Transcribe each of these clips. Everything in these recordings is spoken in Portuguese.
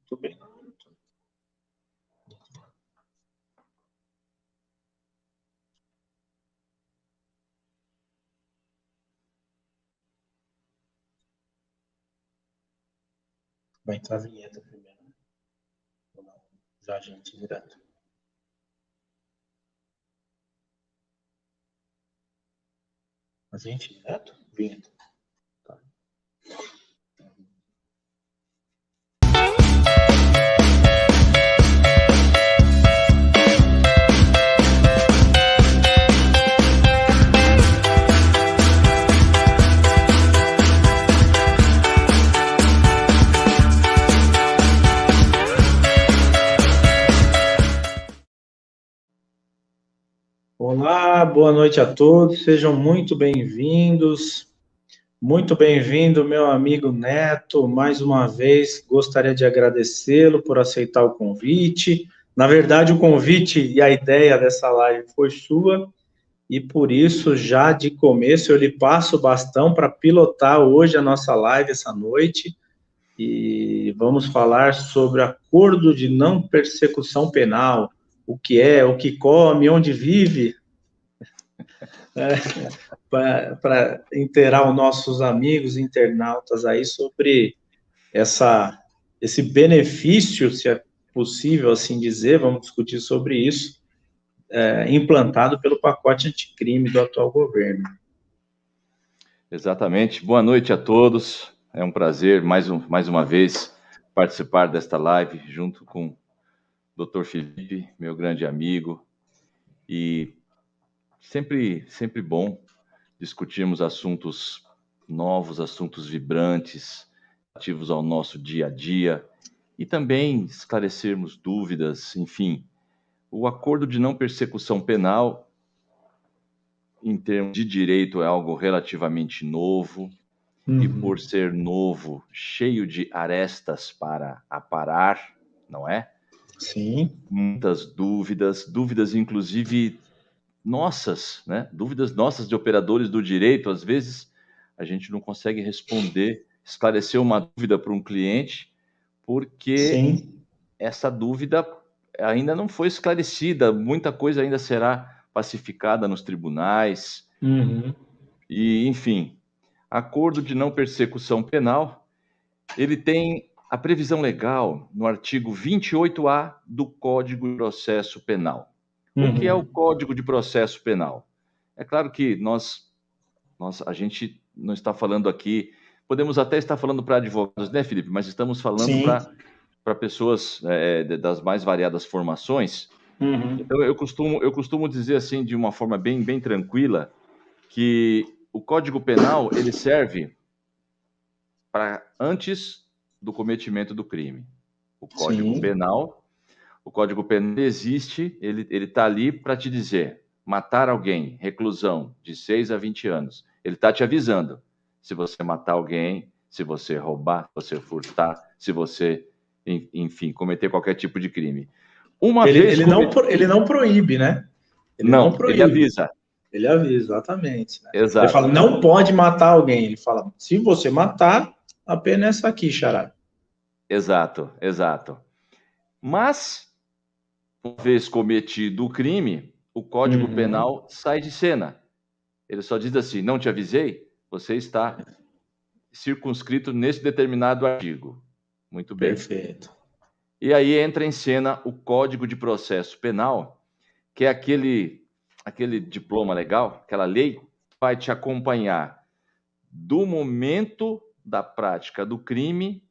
Muito bem. Vai entrar a vinheta primeiro. Ou não? Já a gente direto. A gente direto? Vinheta. Tá. Olá, boa noite a todos, sejam muito bem-vindos. Muito bem-vindo, meu amigo Neto. Mais uma vez, gostaria de agradecê-lo por aceitar o convite. Na verdade, o convite e a ideia dessa live foi sua, e por isso, já de começo, eu lhe passo o bastão para pilotar hoje a nossa live essa noite. E vamos falar sobre acordo de não persecução penal. O que é, o que come, onde vive, para inteirar os nossos amigos internautas aí sobre esse benefício, se é possível assim dizer, vamos discutir sobre isso, implantado pelo pacote anticrime do atual governo. Exatamente. Boa noite a todos. É um prazer, mais uma vez, participar desta live junto com o Dr. Felipe, meu grande amigo. E sempre bom discutirmos assuntos novos, assuntos vibrantes, relativos ao nosso dia a dia, e também esclarecermos dúvidas, enfim. O acordo de não persecução penal, em termos de direito, é algo relativamente novo, e por ser novo, cheio de arestas para aparar, não é? Sim. Muitas dúvidas inclusive nossas, né? Dúvidas nossas de operadores do direito. Às vezes a gente não consegue responder, esclarecer uma dúvida para um cliente, porque Sim. essa dúvida ainda não foi esclarecida, muita coisa ainda será pacificada nos tribunais, e enfim, acordo de não persecução penal, ele tem a previsão legal no artigo 28A do Código de Processo Penal. O que é o Código de Processo Penal? É claro que a gente não está falando aqui, podemos até estar falando para advogados, né, Felipe? Mas estamos falando para pessoas das mais variadas formações. Então, eu costumo dizer assim, de uma forma bem tranquila, que o Código Penal, ele serve para antes do cometimento do crime. O Código Penal existe, ele está ali para te dizer, matar alguém, reclusão de 6 a 20 anos. Ele está te avisando, se você matar alguém, se você roubar, se você furtar, se você, enfim, cometer qualquer tipo de crime. Ele não proíbe, né? Ele não proíbe. Ele avisa. Ele avisa, exatamente. Né? Exato. Ele fala, não pode matar alguém. Ele fala, se você matar, a pena é essa aqui, xará. Exato. Mas, uma vez cometido o crime, o Código Penal sai de cena. Ele só diz assim, não te avisei? Você está circunscrito nesse determinado artigo. Muito bem. Perfeito. E aí entra em cena o Código de Processo Penal, que é aquele diploma legal, aquela lei que vai te acompanhar do momento da prática do crime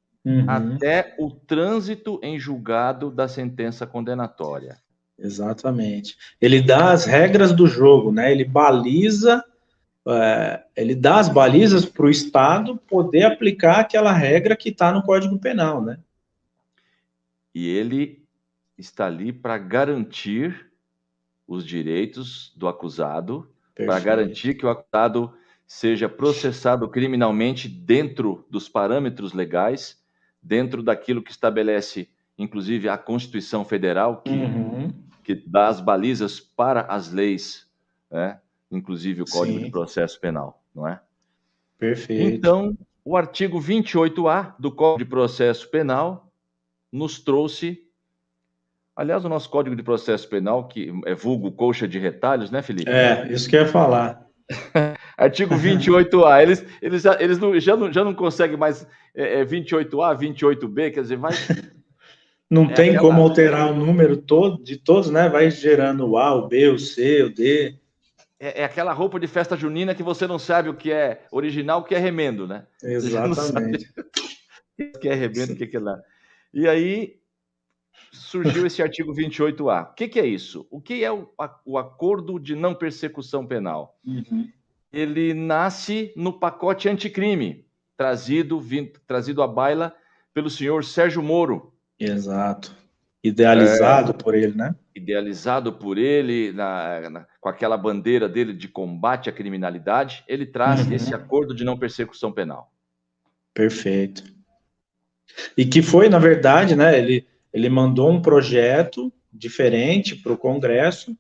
até o trânsito em julgado da sentença condenatória. Exatamente. Ele dá as regras do jogo, né? Ele baliza, ele dá as balizas para o Estado poder aplicar aquela regra que está no Código Penal, né? E ele está ali para garantir os direitos do acusado, para garantir que o acusado seja processado criminalmente dentro dos parâmetros legais, dentro daquilo que estabelece, inclusive, a Constituição Federal, que dá as balizas para as leis, né? Inclusive o Código de Processo Penal, não é? Perfeito. Então, o artigo 28A do Código de Processo Penal nos trouxe... Aliás, o nosso Código de Processo Penal, que é vulgo coxa de retalhos, né, Felipe? Isso que eu ia falar. Artigo 28A. Eles já não conseguem mais 28A, 28B, quer dizer, vai... Não tem como alterar o número todo de todos, né? Vai gerando o A, o B, o C, o D. É aquela roupa de festa junina que você não sabe o que é original, o que é remendo, né? Exatamente. O que é remendo, o que é lá. E aí surgiu esse artigo 28A. O que é isso? O que é o acordo de não persecução penal? Uhum. Ele nasce no pacote anticrime, trazido à baila pelo senhor Sérgio Moro. Exato. Idealizado por ele, né? Idealizado por ele, com aquela bandeira dele de combate à criminalidade, ele traz esse acordo de não persecução penal. Perfeito. E que foi, na verdade, né, ele mandou um projeto diferente para o Congresso,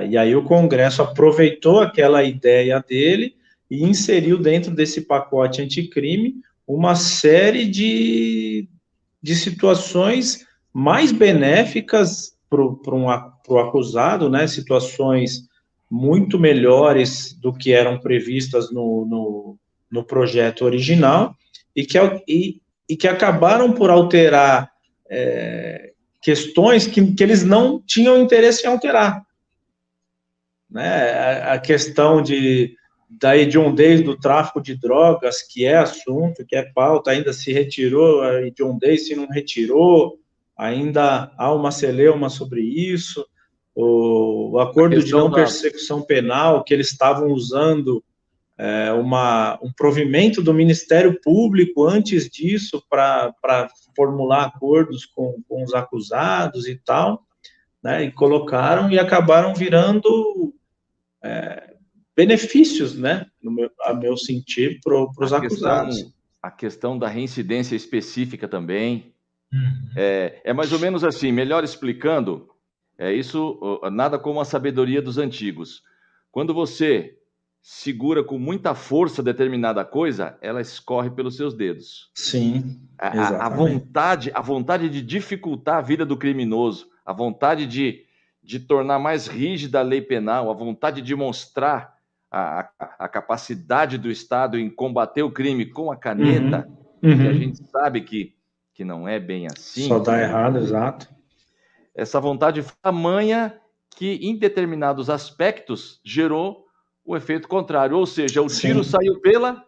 e aí o Congresso aproveitou aquela ideia dele e inseriu dentro desse pacote anticrime uma série de situações mais benéficas para o acusado, né? Situações muito melhores do que eram previstas no projeto original e que acabaram por alterar questões que eles não tinham interesse em alterar. Né? A questão da hediondez do tráfico de drogas, que é assunto, que é pauta, ainda se retirou a hediondez, se não retirou, ainda há uma celeuma sobre isso, o acordo de não persecução penal, que eles estavam usando um provimento do Ministério Público antes disso para formular acordos com os acusados e tal, né, e colocaram e acabaram virando benefícios, né, a meu sentir, para os acusados. A questão da reincidência específica também. É mais ou menos assim, melhor explicando, isso nada como a sabedoria dos antigos. Quando você segura com muita força determinada coisa, ela escorre pelos seus dedos. Sim, exatamente. A vontade de dificultar a vida do criminoso, a vontade de tornar mais rígida a lei penal, a vontade de mostrar a capacidade do Estado em combater o crime com a caneta, que a gente sabe que não é bem assim. Só dá errado, exato. Essa vontade foi tamanha que, em determinados aspectos, gerou o efeito contrário. Ou seja, o tiro saiu pela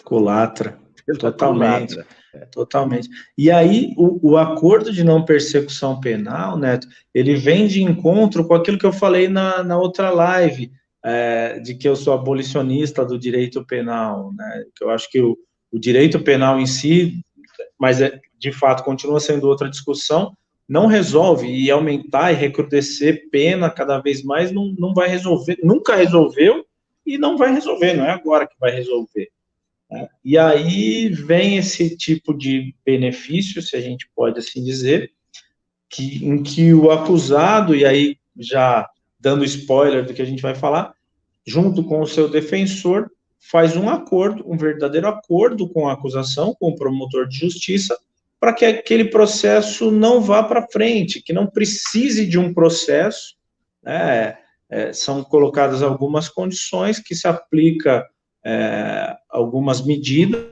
culatra. Totalmente. Totalmente. E aí, o acordo de não persecução penal, Neto, ele vem de encontro com aquilo que eu falei na outra live, de que eu sou abolicionista do direito penal, né? Que eu acho que o direito penal em si, mas de fato continua sendo outra discussão, não resolve, e aumentar e recrudescer pena cada vez mais não vai resolver, nunca resolveu e não vai resolver, não é agora que vai resolver. E aí vem esse tipo de benefício, se a gente pode assim dizer, em que o acusado, e aí já dando spoiler do que a gente vai falar, junto com o seu defensor, faz um acordo, um verdadeiro acordo com a acusação, com o promotor de justiça, para que aquele processo não vá para frente, que não precise de um processo, né? São colocadas algumas condições que se aplica algumas medidas.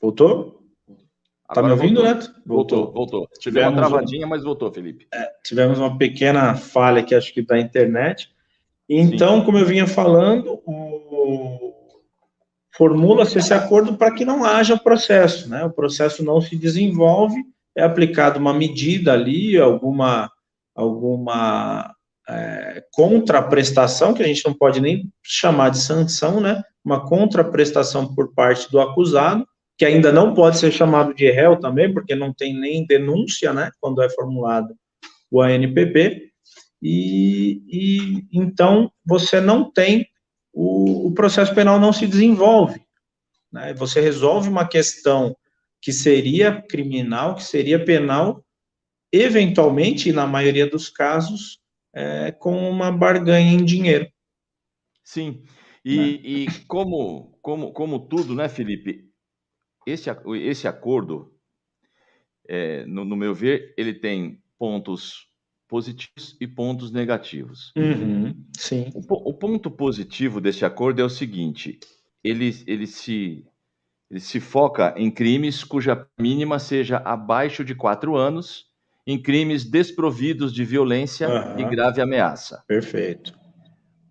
Voltou? Tá me ouvindo, Neto? Voltou. Tivemos uma travadinha, mas voltou, Felipe. Tivemos uma pequena falha aqui, acho que da internet. Então, como eu vinha falando, formula-se esse acordo para que não haja processo, né? O processo não se desenvolve, é aplicada uma medida ali, alguma contraprestação, que a gente não pode nem chamar de sanção, né? Uma contraprestação por parte do acusado, que ainda não pode ser chamado de réu também, porque não tem nem denúncia, né? Quando é formulado o ANPP, e então você não tem, o processo penal não se desenvolve, né? Você resolve uma questão que seria criminal, que seria penal, eventualmente, na maioria dos casos, com uma barganha em dinheiro. Sim, e como tudo, né, Felipe? Esse acordo, no meu ver, ele tem pontos positivos e pontos negativos. Sim. O ponto positivo desse acordo é o seguinte: ele se foca em crimes cuja mínima seja abaixo de 4 anos, em crimes desprovidos de violência e grave ameaça. Perfeito.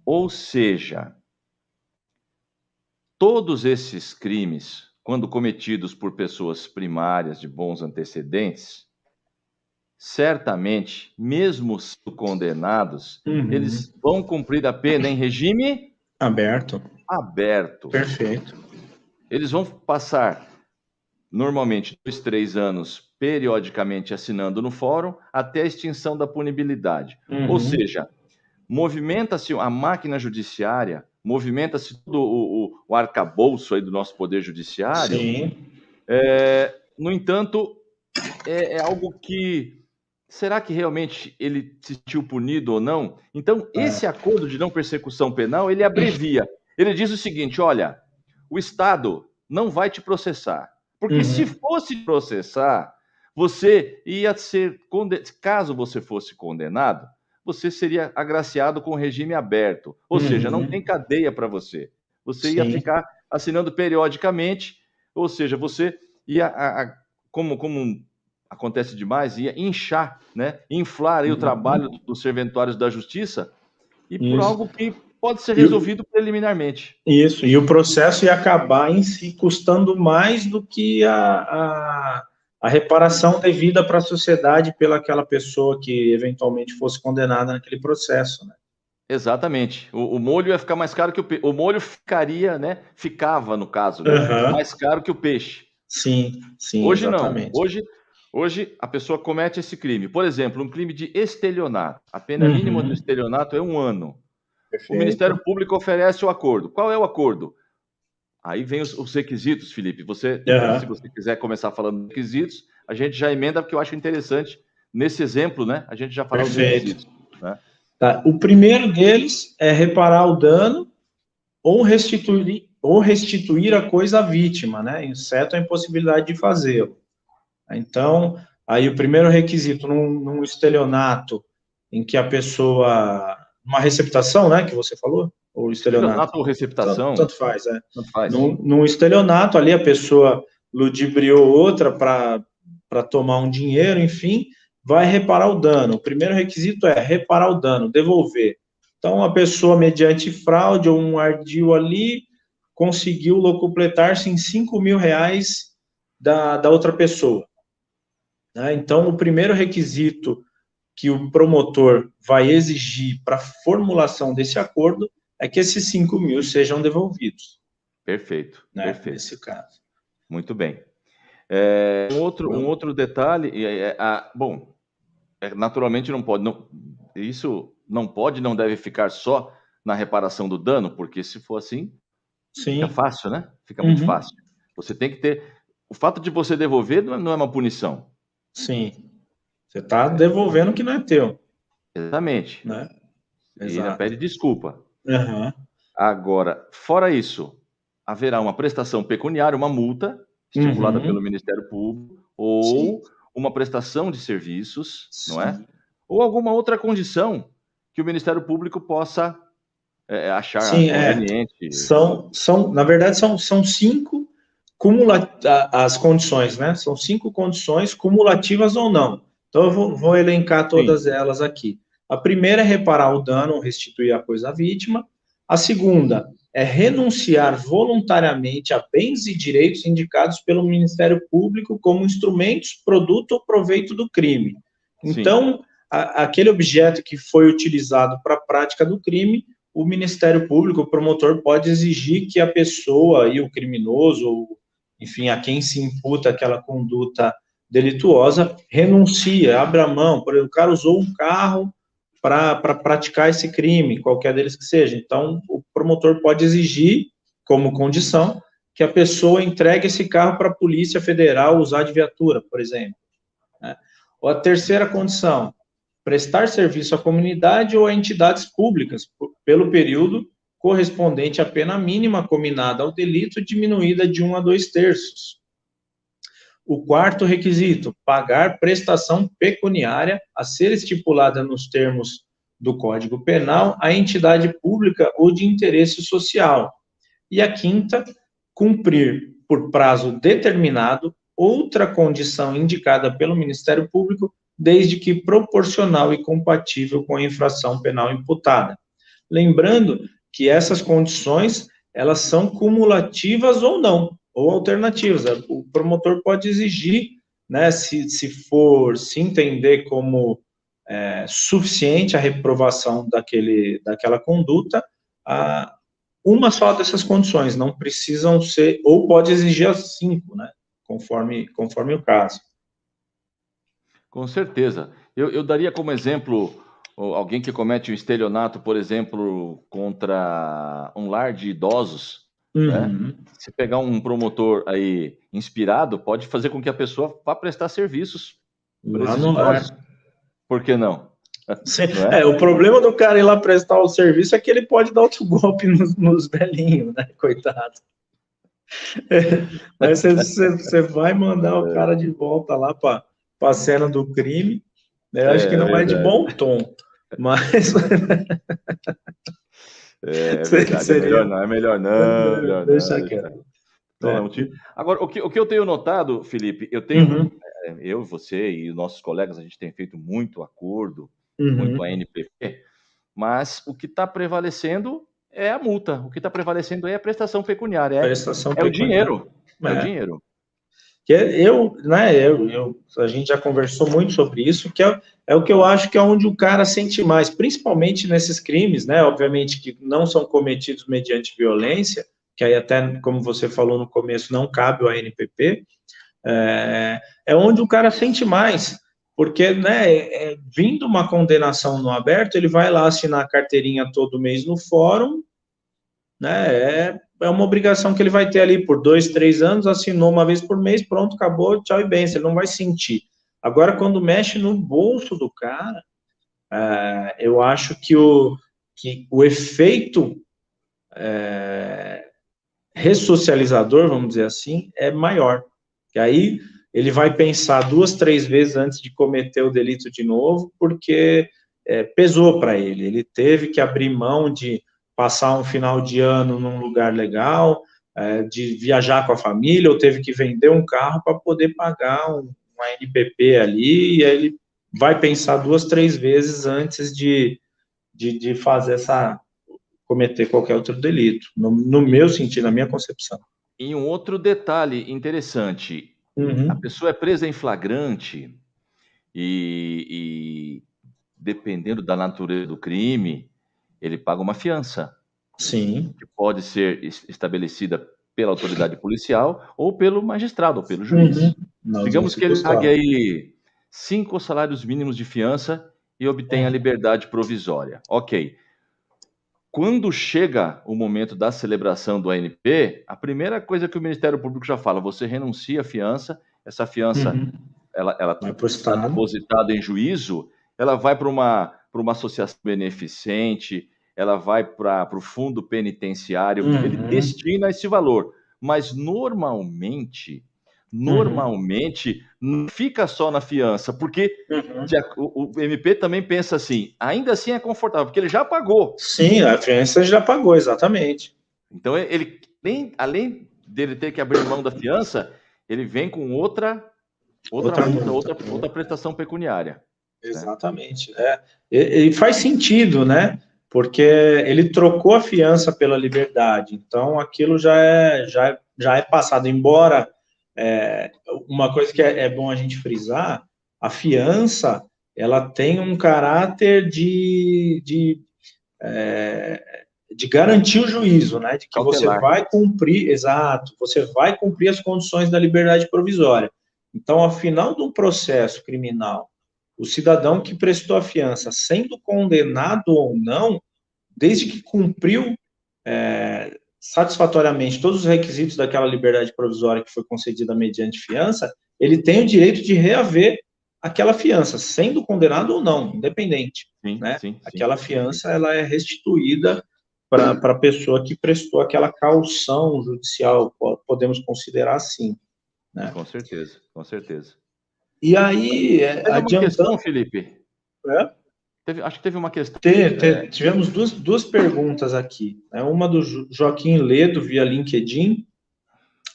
Ou seja, todos esses crimes, quando cometidos por pessoas primárias de bons antecedentes, certamente, mesmo sendo condenados, eles vão cumprir a pena em regime aberto. Perfeito. Eles vão passar, normalmente, 2, 3 anos, periodicamente assinando no fórum, até a extinção da punibilidade. Ou seja, movimenta-se a máquina judiciária, movimenta-se todo o arcabouço aí do nosso poder judiciário. Sim. No entanto, é algo que... Será que realmente ele se sentiu punido ou não? Então, esse acordo de não persecução penal, ele abrevia. Ele diz o seguinte: olha, o Estado não vai te processar. Porque se fosse processar, você ia ser condenado. Caso você fosse condenado, você seria agraciado com o regime aberto. Ou seja, não tem cadeia para você. Você ia ficar assinando periodicamente, ou seja, você ia, como acontece demais, ia inchar, né? Inflar aí o trabalho dos serventuários da justiça, e por algo que pode ser resolvido preliminarmente. Isso, e o processo ia acabar em si custando mais do que a reparação devida para a sociedade pelaquela pessoa que eventualmente fosse condenada naquele processo, né? Exatamente. O molho ia ficar mais caro que o peixe. O molho ficaria, né? Ficava, no caso, né? Mais caro que o peixe. Sim, Hoje exatamente. não. Hoje a pessoa comete esse crime. Por exemplo, um crime de estelionato. A pena mínima do estelionato é 1 ano. Perfeito. O Ministério Público oferece o acordo. Qual é o acordo? Aí vem os requisitos, Felipe. Se você quiser começar falando dos requisitos, a gente já emenda, porque eu acho interessante, nesse exemplo, né? A gente já fala os requisitos. Né? Tá. O primeiro deles é reparar o dano ou restituir a coisa à vítima, né? Exceto a impossibilidade de fazê-lo. Então, aí o primeiro requisito num estelionato em que a pessoa... Uma receptação, né, que você falou? Ou estelionato ou receptação. Tanto faz, Tanto faz. Num estelionato, ali a pessoa ludibriou outra para tomar um dinheiro, enfim, vai reparar o dano. O primeiro requisito é reparar o dano, devolver. Então, a pessoa, mediante fraude ou um ardil ali, conseguiu locupletar-se em R$5.000 da outra pessoa. Então, o primeiro requisito que o promotor vai exigir para a formulação desse acordo é que esses 5.000 sejam devolvidos. Perfeito. Nesse caso. Muito bem. Um outro detalhe, naturalmente isso não deve ficar só na reparação do dano, porque se for assim, fica fácil, né? Fica muito fácil. Você tem que ter... O fato de você devolver não é uma punição. Sim. Você está devolvendo o que não é teu. Exatamente. Né? E ainda pede desculpa. Uhum. Agora, fora isso, haverá uma prestação pecuniária, uma multa, estipulada pelo Ministério Público, ou uma prestação de serviços, não é? Ou alguma outra condição que o Ministério Público possa achar conveniente. Na verdade, são 5 as condições, né? São 5 condições cumulativas ou não. Então, eu vou elencar todas elas aqui. A primeira é reparar o dano ou restituir a coisa à vítima. A segunda é renunciar voluntariamente a bens e direitos indicados pelo Ministério Público como instrumentos, produto ou proveito do crime. Então, aquele objeto que foi utilizado para a prática do crime, o Ministério Público, o promotor, pode exigir que a pessoa e o criminoso, ou, enfim, a quem se imputa aquela conduta delituosa, renuncie, abra mão. Por exemplo, o cara usou um carro para praticar esse crime, qualquer deles que seja. Então, o promotor pode exigir, como condição, que a pessoa entregue esse carro para a Polícia Federal usar de viatura, por exemplo. Né? Ou a terceira condição, prestar serviço à comunidade ou a entidades públicas pelo período correspondente à pena mínima combinada ao delito, diminuída de 1 a 2/3. O quarto requisito, pagar prestação pecuniária a ser estipulada nos termos do Código Penal à entidade pública ou de interesse social. E a quinta, cumprir por prazo determinado outra condição indicada pelo Ministério Público, desde que proporcional e compatível com a infração penal imputada. Lembrando que essas condições, elas são cumulativas ou não, ou alternativas. O promotor pode exigir, né, se entender como suficiente a reprovação daquela conduta, uma só dessas condições, não precisam ser, ou pode exigir as 5, né, conforme o caso. Com certeza. Eu daria como exemplo alguém que comete um estelionato, por exemplo, contra um lar de idosos. Né? Se pegar um promotor aí inspirado, pode fazer com que a pessoa vá prestar serviços para esses idosos. Por que não? O problema do cara ir lá prestar o serviço é que ele pode dar outro golpe nos velhinhos, né? Coitado. Aí você vai mandar o cara de volta lá para a cena do crime. Né? Eu acho que não é de bom tom, mas... É verdade, é melhor não. Deixa quieto. Agora, o que eu tenho notado, Felipe, eu, você e os nossos colegas, a gente tem feito muito acordo, muito ANPP, mas o que está prevalecendo é a multa, o que está prevalecendo é a prestação pecuniária, o dinheiro. É o dinheiro. A gente já conversou muito sobre isso, que é o que eu acho que é onde o cara sente mais, principalmente nesses crimes, né? Obviamente que não são cometidos mediante violência, que aí até, como você falou no começo, não cabe o ANPP, é onde o cara sente mais, porque, né, vindo uma condenação no aberto, ele vai lá assinar a carteirinha todo mês no fórum, né, é uma obrigação que ele vai ter ali por 2, 3 anos, assinou uma vez por mês, pronto, acabou, tchau e benção, ele não vai sentir. Agora, quando mexe no bolso do cara, eu acho que o efeito ressocializador, vamos dizer assim, é maior. Que aí ele vai pensar 2, 3 vezes antes de cometer o delito de novo, porque pesou para ele. Ele teve que abrir mão de passar um final de ano num lugar legal, de viajar com a família, ou teve que vender um carro para poder pagar uma ANPP ali, e aí ele vai pensar 2, 3 vezes antes de fazer cometer qualquer outro delito, no meu sentido, na minha concepção. E um outro detalhe interessante, a pessoa é presa em flagrante e dependendo da natureza do crime, ele paga uma fiança. Sim. Que pode ser estabelecida pela autoridade policial ou pelo magistrado, ou pelo juiz. Digamos que ele pague aí 5 salários mínimos de fiança e obtenha a liberdade provisória. Ok. Quando chega o momento da celebração do ANP, a primeira coisa que o Ministério Público já fala, você renuncia à fiança, essa fiança ela está depositada em juízo, ela vai para uma associação beneficente, ela vai para o fundo penitenciário, ele destina esse valor, mas normalmente não fica só na fiança, porque o MP também pensa assim, ainda assim é confortável, porque ele já pagou. Sim, a fiança já pagou, exatamente. Então, ele além dele ter que abrir mão da fiança, ele vem com outra prestação pecuniária. Exatamente. E faz sentido, né? Porque ele trocou a fiança pela liberdade, então aquilo já é passado, embora uma coisa que é bom a gente frisar, a fiança, ela tem um caráter de garantir o juízo, né? De que você vai cumprir, você vai cumprir as condições da liberdade provisória. Então, ao final de um processo criminal, o cidadão que prestou a fiança, sendo condenado ou não, desde que cumpriu satisfatoriamente todos os requisitos daquela liberdade provisória que foi concedida mediante fiança, ele tem o direito de reaver aquela fiança, sendo condenado ou não, independente. Sim, né? sim, Aquela sim. fiança ela é restituída para a pessoa que prestou aquela caução judicial, podemos considerar assim. Né? Com certeza, com certeza. E aí, teve uma questão, Felipe? Acho que teve uma questão. Tivemos duas perguntas aqui. Né? Uma do Joaquim Ledo, via LinkedIn.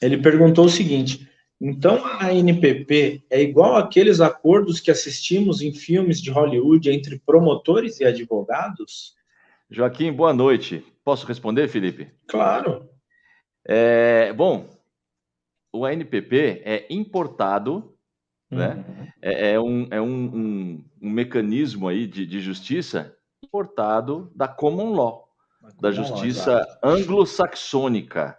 Ele perguntou o seguinte: então a ANPP é igual àqueles acordos que assistimos em filmes de Hollywood entre promotores e advogados? Joaquim, boa noite. Posso responder, Felipe? Claro. Bom, o ANPP é importado, né? É um mecanismo aí de justiça importado da common law, da justiça anglo-saxônica.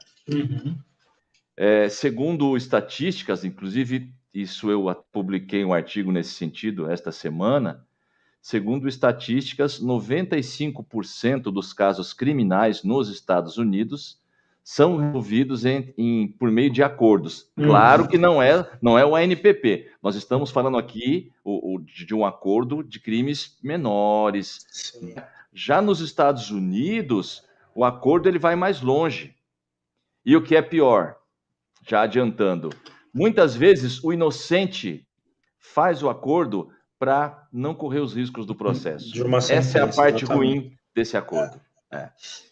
Segundo estatísticas, inclusive, isso eu publiquei um artigo nesse sentido esta semana. Segundo estatísticas, 95% dos casos criminais nos Estados Unidos são resolvidos por meio de acordos. Claro que não é o ANPP. Nós estamos falando aqui de um acordo de crimes menores. Sim. Já nos Estados Unidos, o acordo ele vai mais longe. E o que é pior, já adiantando, muitas vezes o inocente faz o acordo para não correr os riscos do processo. Essa é a parte ruim desse acordo.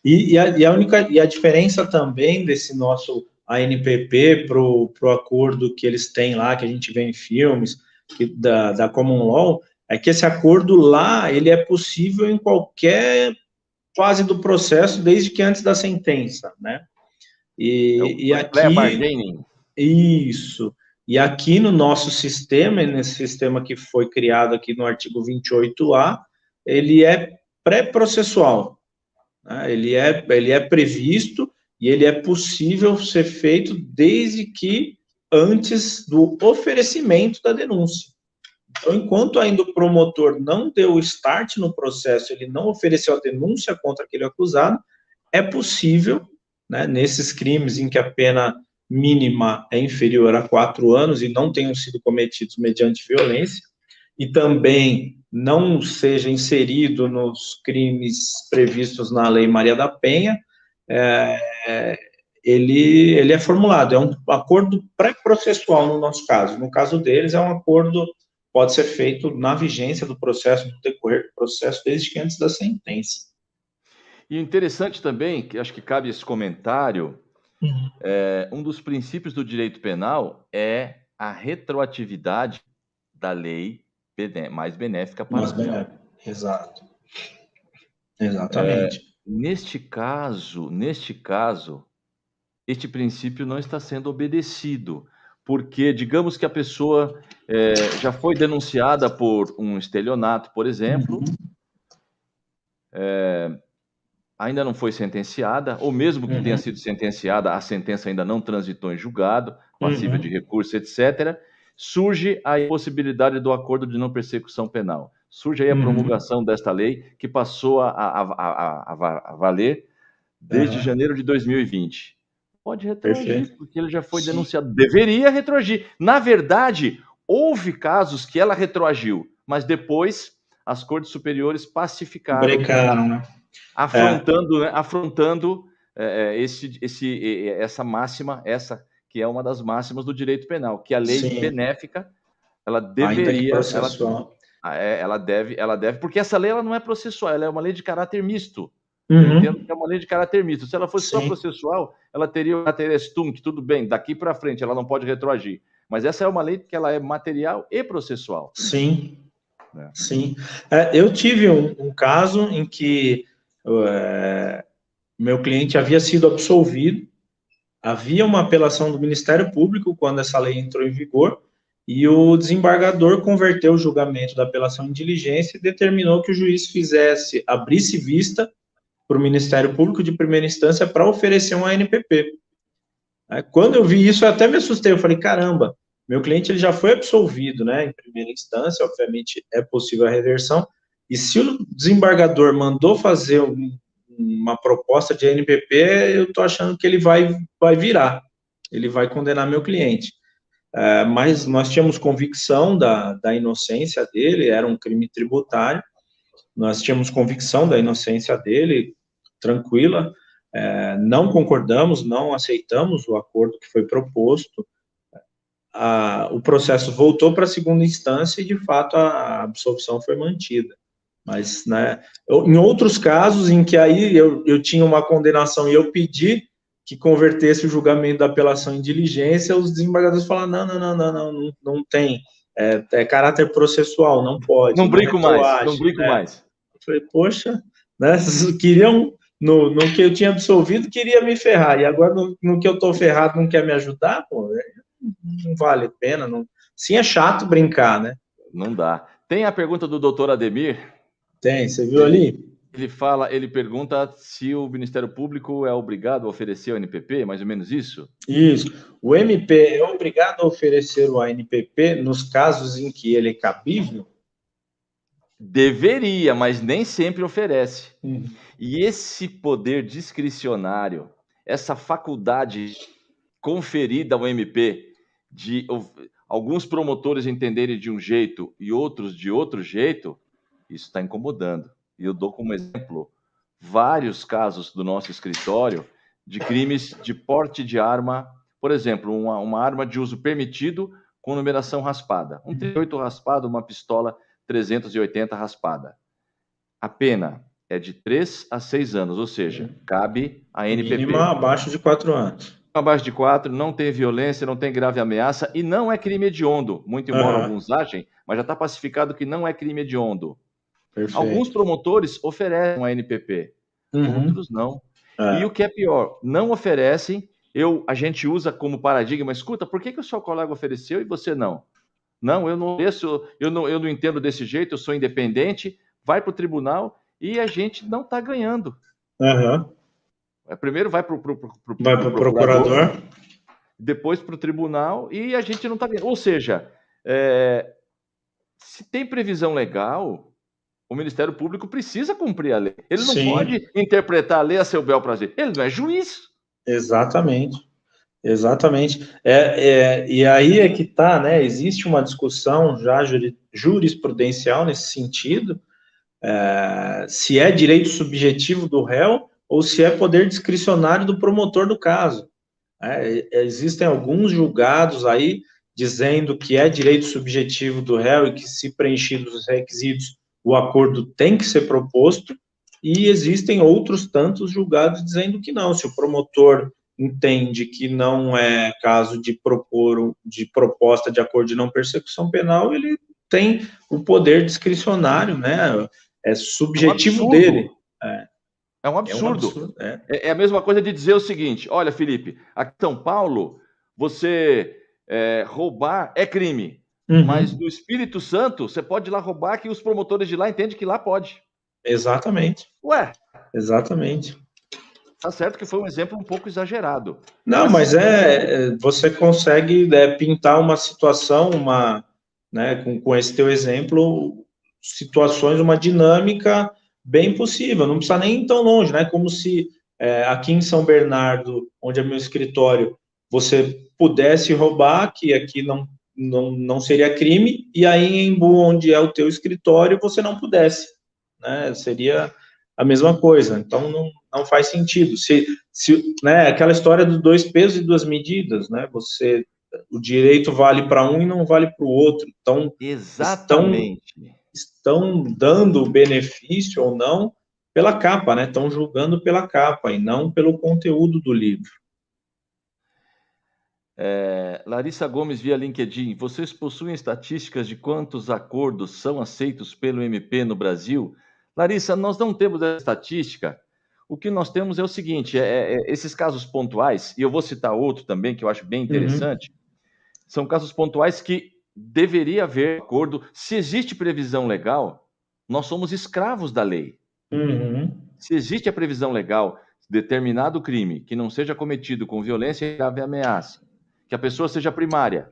E a diferença também desse nosso ANPP para o acordo que eles têm lá, que a gente vê em filmes, da Common Law, é que esse acordo lá, ele é possível em qualquer fase do processo, desde que antes da sentença, né? E aqui... Isso. E aqui no nosso sistema, nesse sistema que foi criado aqui no artigo 28A, ele é pré-processual. Né? Ele é previsto e ele é possível ser feito desde que antes do oferecimento da denúncia. Então, enquanto ainda o promotor não deu o start no processo, ele não ofereceu a denúncia contra aquele acusado, é possível, né, nesses crimes em que a pena mínima é inferior a 4 anos e não tenham sido cometidos mediante violência, e também não seja inserido nos crimes previstos na Lei Maria da Penha, ele é formulado, é um acordo pré-processual no nosso caso. No caso deles, é um acordo, pode ser feito na vigência do processo, no decorrer do processo, desde que antes da sentença. E interessante também, que acho que cabe esse comentário, um dos princípios do direito penal é a retroatividade da lei mais benéfica para o réu. Exato. Exatamente. Neste caso, este princípio não está sendo obedecido, porque, digamos que a pessoa já foi denunciada por um estelionato, por exemplo, ainda não foi sentenciada, ou mesmo que tenha sido sentenciada, a sentença ainda não transitou em julgado, passível de recurso, etc., surge a possibilidade do acordo de não persecução penal. Surge aí a promulgação desta lei, que passou a valer desde janeiro de 2020. Pode retroagir, porque ele já foi denunciado. Deveria retroagir. Na verdade, houve casos que ela retroagiu, mas depois as cortes superiores pacificaram. Brecaram, né? Afrontando essa máxima, essa que é uma das máximas do direito penal, que a lei benéfica, ela deveria... Ela deve, porque essa lei ela não é processual, ela é uma lei de caráter misto. Eu entendo que é uma lei de caráter misto. Se ela fosse só processual, ela teria o caráter estunt, tudo bem, daqui para frente ela não pode retroagir. Mas essa é uma lei que ela é material e processual. Sim, sim. Eu tive um caso em que meu cliente havia sido absolvido, havia uma apelação do Ministério Público quando essa lei entrou em vigor, e o desembargador converteu o julgamento da apelação em diligência e determinou que o juiz abrisse vista para o Ministério Público de primeira instância para oferecer um ANPP. Quando eu vi isso, eu até me assustei, eu falei, caramba, meu cliente ele já foi absolvido, né, em primeira instância, obviamente é possível a reversão, e se o desembargador mandou fazer um uma proposta de ANPP, eu estou achando que ele vai virar, ele vai condenar meu cliente. Mas nós tínhamos convicção da inocência dele, era um crime tributário, nós tínhamos convicção da inocência dele, tranquila, não concordamos, não aceitamos o acordo que foi proposto, o processo voltou para a segunda instância e, de fato, a absolvição foi mantida. Mas, né, em outros casos em que aí eu tinha uma condenação e eu pedi que convertesse o julgamento da apelação em diligência, os desembargadores falaram, não tem, é caráter processual, não pode. Não brinco mais, não brinco mais. Eu falei, poxa, né, vocês queriam, no que eu tinha absolvido, queria me ferrar, e agora no que eu estou ferrado não quer me ajudar, pô, não vale a pena, não. Sim, é chato brincar, né? Não dá. Tem a pergunta do doutor Ademir? Tem, você viu ali? Ele pergunta se o Ministério Público é obrigado a oferecer o ANPP, mais ou menos isso? Isso. O MP é obrigado a oferecer o ANPP nos casos em que ele é cabível? Deveria, mas nem sempre oferece. E esse poder discricionário, essa faculdade conferida ao MP de alguns promotores entenderem de um jeito e outros de outro jeito, isso está incomodando. E eu dou como exemplo vários casos do nosso escritório de crimes de porte de arma, por exemplo, uma arma de uso permitido com numeração raspada. Um 38 raspado, uma pistola 380 raspada. A pena é de 3 a 6 anos, ou seja, cabe a ANPP. Mínima abaixo de 4 anos. Abaixo de 4, não tem violência, não tem grave ameaça e não é crime hediondo. Muito embora alguns achem, mas já está pacificado que não é crime hediondo. Perfeito. Alguns promotores oferecem a ANPP, outros não. E o que é pior, não oferecem, a gente usa como paradigma, escuta, por que o seu colega ofereceu e você não? Não, eu não entendo desse jeito, eu sou independente, vai para o tribunal e a gente não está ganhando. Primeiro vai para o procurador, depois para o tribunal e a gente não está ganhando. Ou seja, se tem previsão legal, o Ministério Público precisa cumprir a lei. Ele não pode interpretar a lei a seu bel prazer. Ele não é juiz. Exatamente. E aí é que está, né? Existe uma discussão já jurisprudencial nesse sentido, se é direito subjetivo do réu ou se é poder discricionário do promotor do caso. Existem alguns julgados aí dizendo que é direito subjetivo do réu e que, se preenchidos os requisitos, o acordo tem que ser proposto, e existem outros tantos julgados dizendo que não, se o promotor entende que não é caso de proposta de acordo de não persecução penal, ele tem o poder discricionário, né? É subjetivo dele. É um absurdo. É a mesma coisa de dizer o seguinte, olha, Felipe, aqui em São Paulo, você roubar é crime, mas no Espírito Santo, você pode ir lá roubar que os promotores de lá entendem que lá pode. Exatamente. Exatamente. Tá certo que foi um exemplo um pouco exagerado. Não, mas você consegue pintar uma situação, né, com esse teu exemplo, situações, uma dinâmica bem possível, não precisa nem ir tão longe, né? Como se aqui em São Bernardo, onde é meu escritório, você pudesse roubar, que aqui não seria crime, e aí em Embu, onde é o teu escritório, você não pudesse, né? Seria a mesma coisa. Então não faz sentido. Né, aquela história dos 2 pesos e 2 medidas, né? O direito vale para um e não vale para o outro. Então, estão dando benefício ou não pela capa, né? Estão julgando pela capa e não pelo conteúdo do livro. Larissa Gomes, via LinkedIn, vocês possuem estatísticas de quantos acordos são aceitos pelo MP no Brasil? Larissa, nós não temos essa estatística. O que nós temos é o seguinte, esses casos pontuais, e eu vou citar outro também, que eu acho bem interessante, são casos pontuais que deveria haver acordo. Se existe previsão legal, nós somos escravos da lei. Se existe a previsão legal, determinado crime que não seja cometido com violência e grave ameaça, que a pessoa seja primária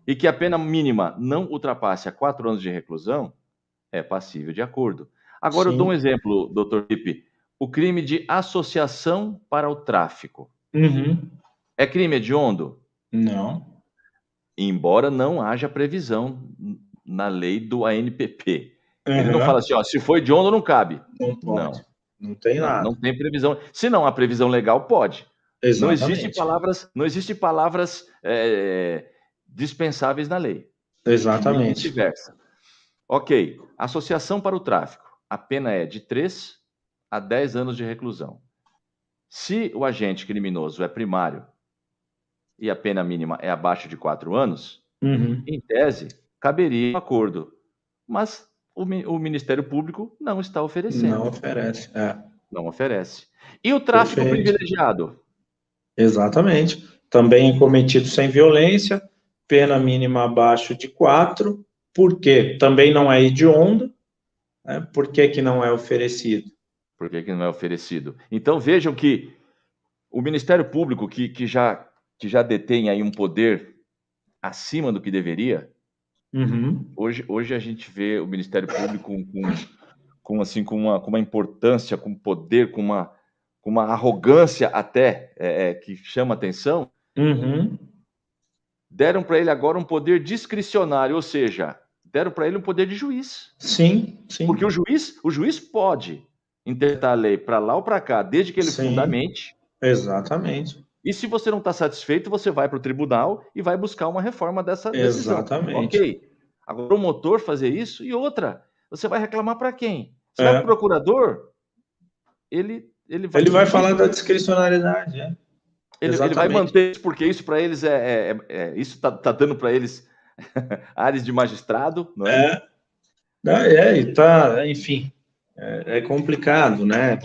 e que a pena mínima não ultrapasse a 4 anos de reclusão, é passível de acordo. Agora, eu dou um exemplo, doutor Felipe. o crime de associação para o tráfico. Uhum. É crime hediondo? Não. Embora não haja previsão na lei do ANPP. Ele não Uhum. fala assim, ó, se for hediondo não cabe. Não pode. Não. Não tem nada. Não tem previsão. Se não há previsão legal, pode. Exatamente. Não existe palavras dispensáveis na lei. Exatamente. E vice-versa. Ok. Associação para o tráfico. A pena é de 3 a 10 anos de reclusão. Se o agente criminoso é primário e a pena mínima é abaixo de 4 anos, em tese, caberia um acordo. Mas o Ministério Público não está oferecendo. Não oferece. Não oferece. E o tráfico privilegiado? Exatamente. Também cometido sem violência, pena mínima abaixo de 4. Por quê? Também não é hediondo. Né? Por que não é oferecido? Por que não é oferecido? Então vejam que o Ministério Público, que já detém aí um poder acima do que deveria, hoje a gente vê o Ministério Público com uma importância, com poder, com uma arrogância até que chama atenção. Deram para ele agora um poder discricionário, ou seja, deram para ele um poder de juiz. Sim. Porque o juiz pode interpretar a lei para lá ou para cá, desde que ele fundamente. Exatamente. E se você não está satisfeito, você vai para o tribunal e vai buscar uma reforma dessa decisão. Exatamente. Ok. Agora, o promotor fazer isso, e outra, você vai reclamar para quem? Você vai para o procurador, ele vai falar da discricionariedade. Ele vai manter isso, porque isso para eles isso está dando para eles áreas de magistrado, não é? E tá, enfim, é complicado, né?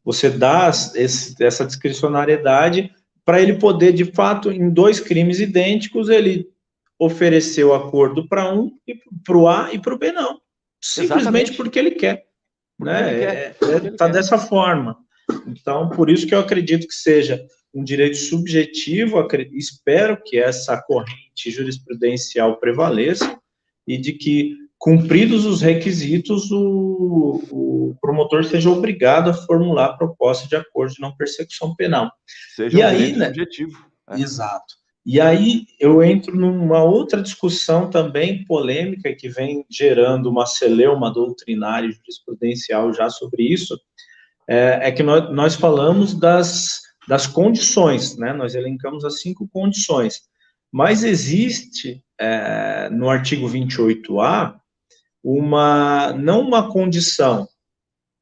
Você dá essa discricionariedade para ele poder, de fato, em 2 crimes idênticos, ele oferecer o acordo para um, para o A e para o B não. Simplesmente porque ele quer. Está dessa forma. Então, por isso que eu acredito que seja um direito subjetivo, espero que essa corrente jurisprudencial prevaleça e de que, cumpridos os requisitos, o promotor seja obrigado a formular a proposta de acordo de não persecução penal. Seja um direito subjetivo. Exato. E aí eu entro numa outra discussão também polêmica que vem gerando uma celeuma doutrinária e jurisprudencial já sobre isso, que nós falamos das condições, né? Nós elencamos as 5 condições, mas existe no artigo 28A não uma condição,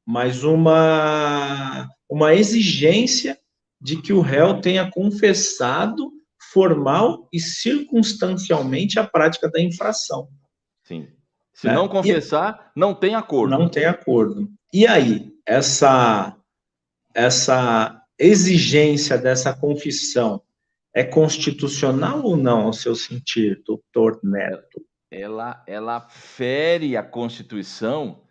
mas uma exigência de que o réu tenha confessado formal e circunstancialmente a prática da infração. Sim. Se não confessar, não tem acordo. Não tem acordo. E aí, essa exigência dessa confissão é constitucional ou não, ao seu sentir, doutor Neto? Ela fere a Constituição,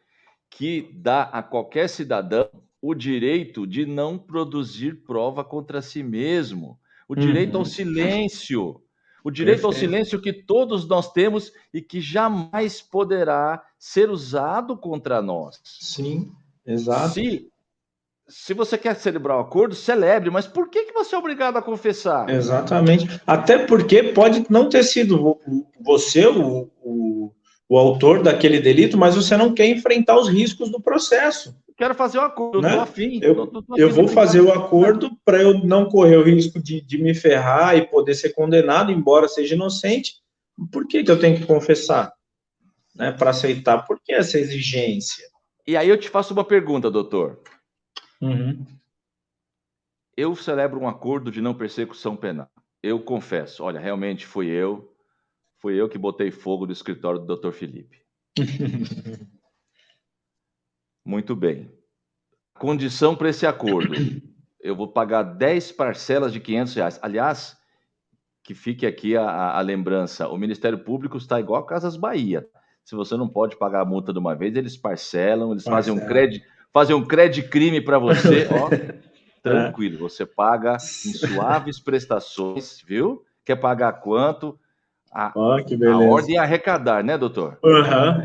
que dá a qualquer cidadão o direito de não produzir prova contra si mesmo, o direito ao silêncio, o direito ao silêncio que todos nós temos e que jamais poderá ser usado contra nós. Sim, exato. Se você quer celebrar o acordo, celebre, mas por que você é obrigado a confessar? Exatamente. Até porque pode não ter sido você o autor daquele delito, mas você não quer enfrentar os riscos do processo. Quero fazer o acordo, né? Eu tô afim. Eu vou fazer o acordo para eu não correr o risco de me ferrar e poder ser condenado, embora seja inocente. Por que eu tenho que confessar? Né, para aceitar? Por que essa exigência? E aí eu te faço uma pergunta, doutor. Eu celebro um acordo de não persecução penal. Eu confesso, olha, realmente fui eu que botei fogo no escritório do Dr. Felipe. Muito bem. Condição para esse acordo: eu vou pagar 10 parcelas de R$500. Aliás, que fique aqui a lembrança, o Ministério Público está igual a Casas Bahia. Se você não pode pagar a multa de uma vez, eles parcelam, eles fazem um crédito crime para você, ó, tranquilo, você paga em suaves prestações, viu? Quer pagar quanto? Que beleza. A ordem é arrecadar, né, doutor?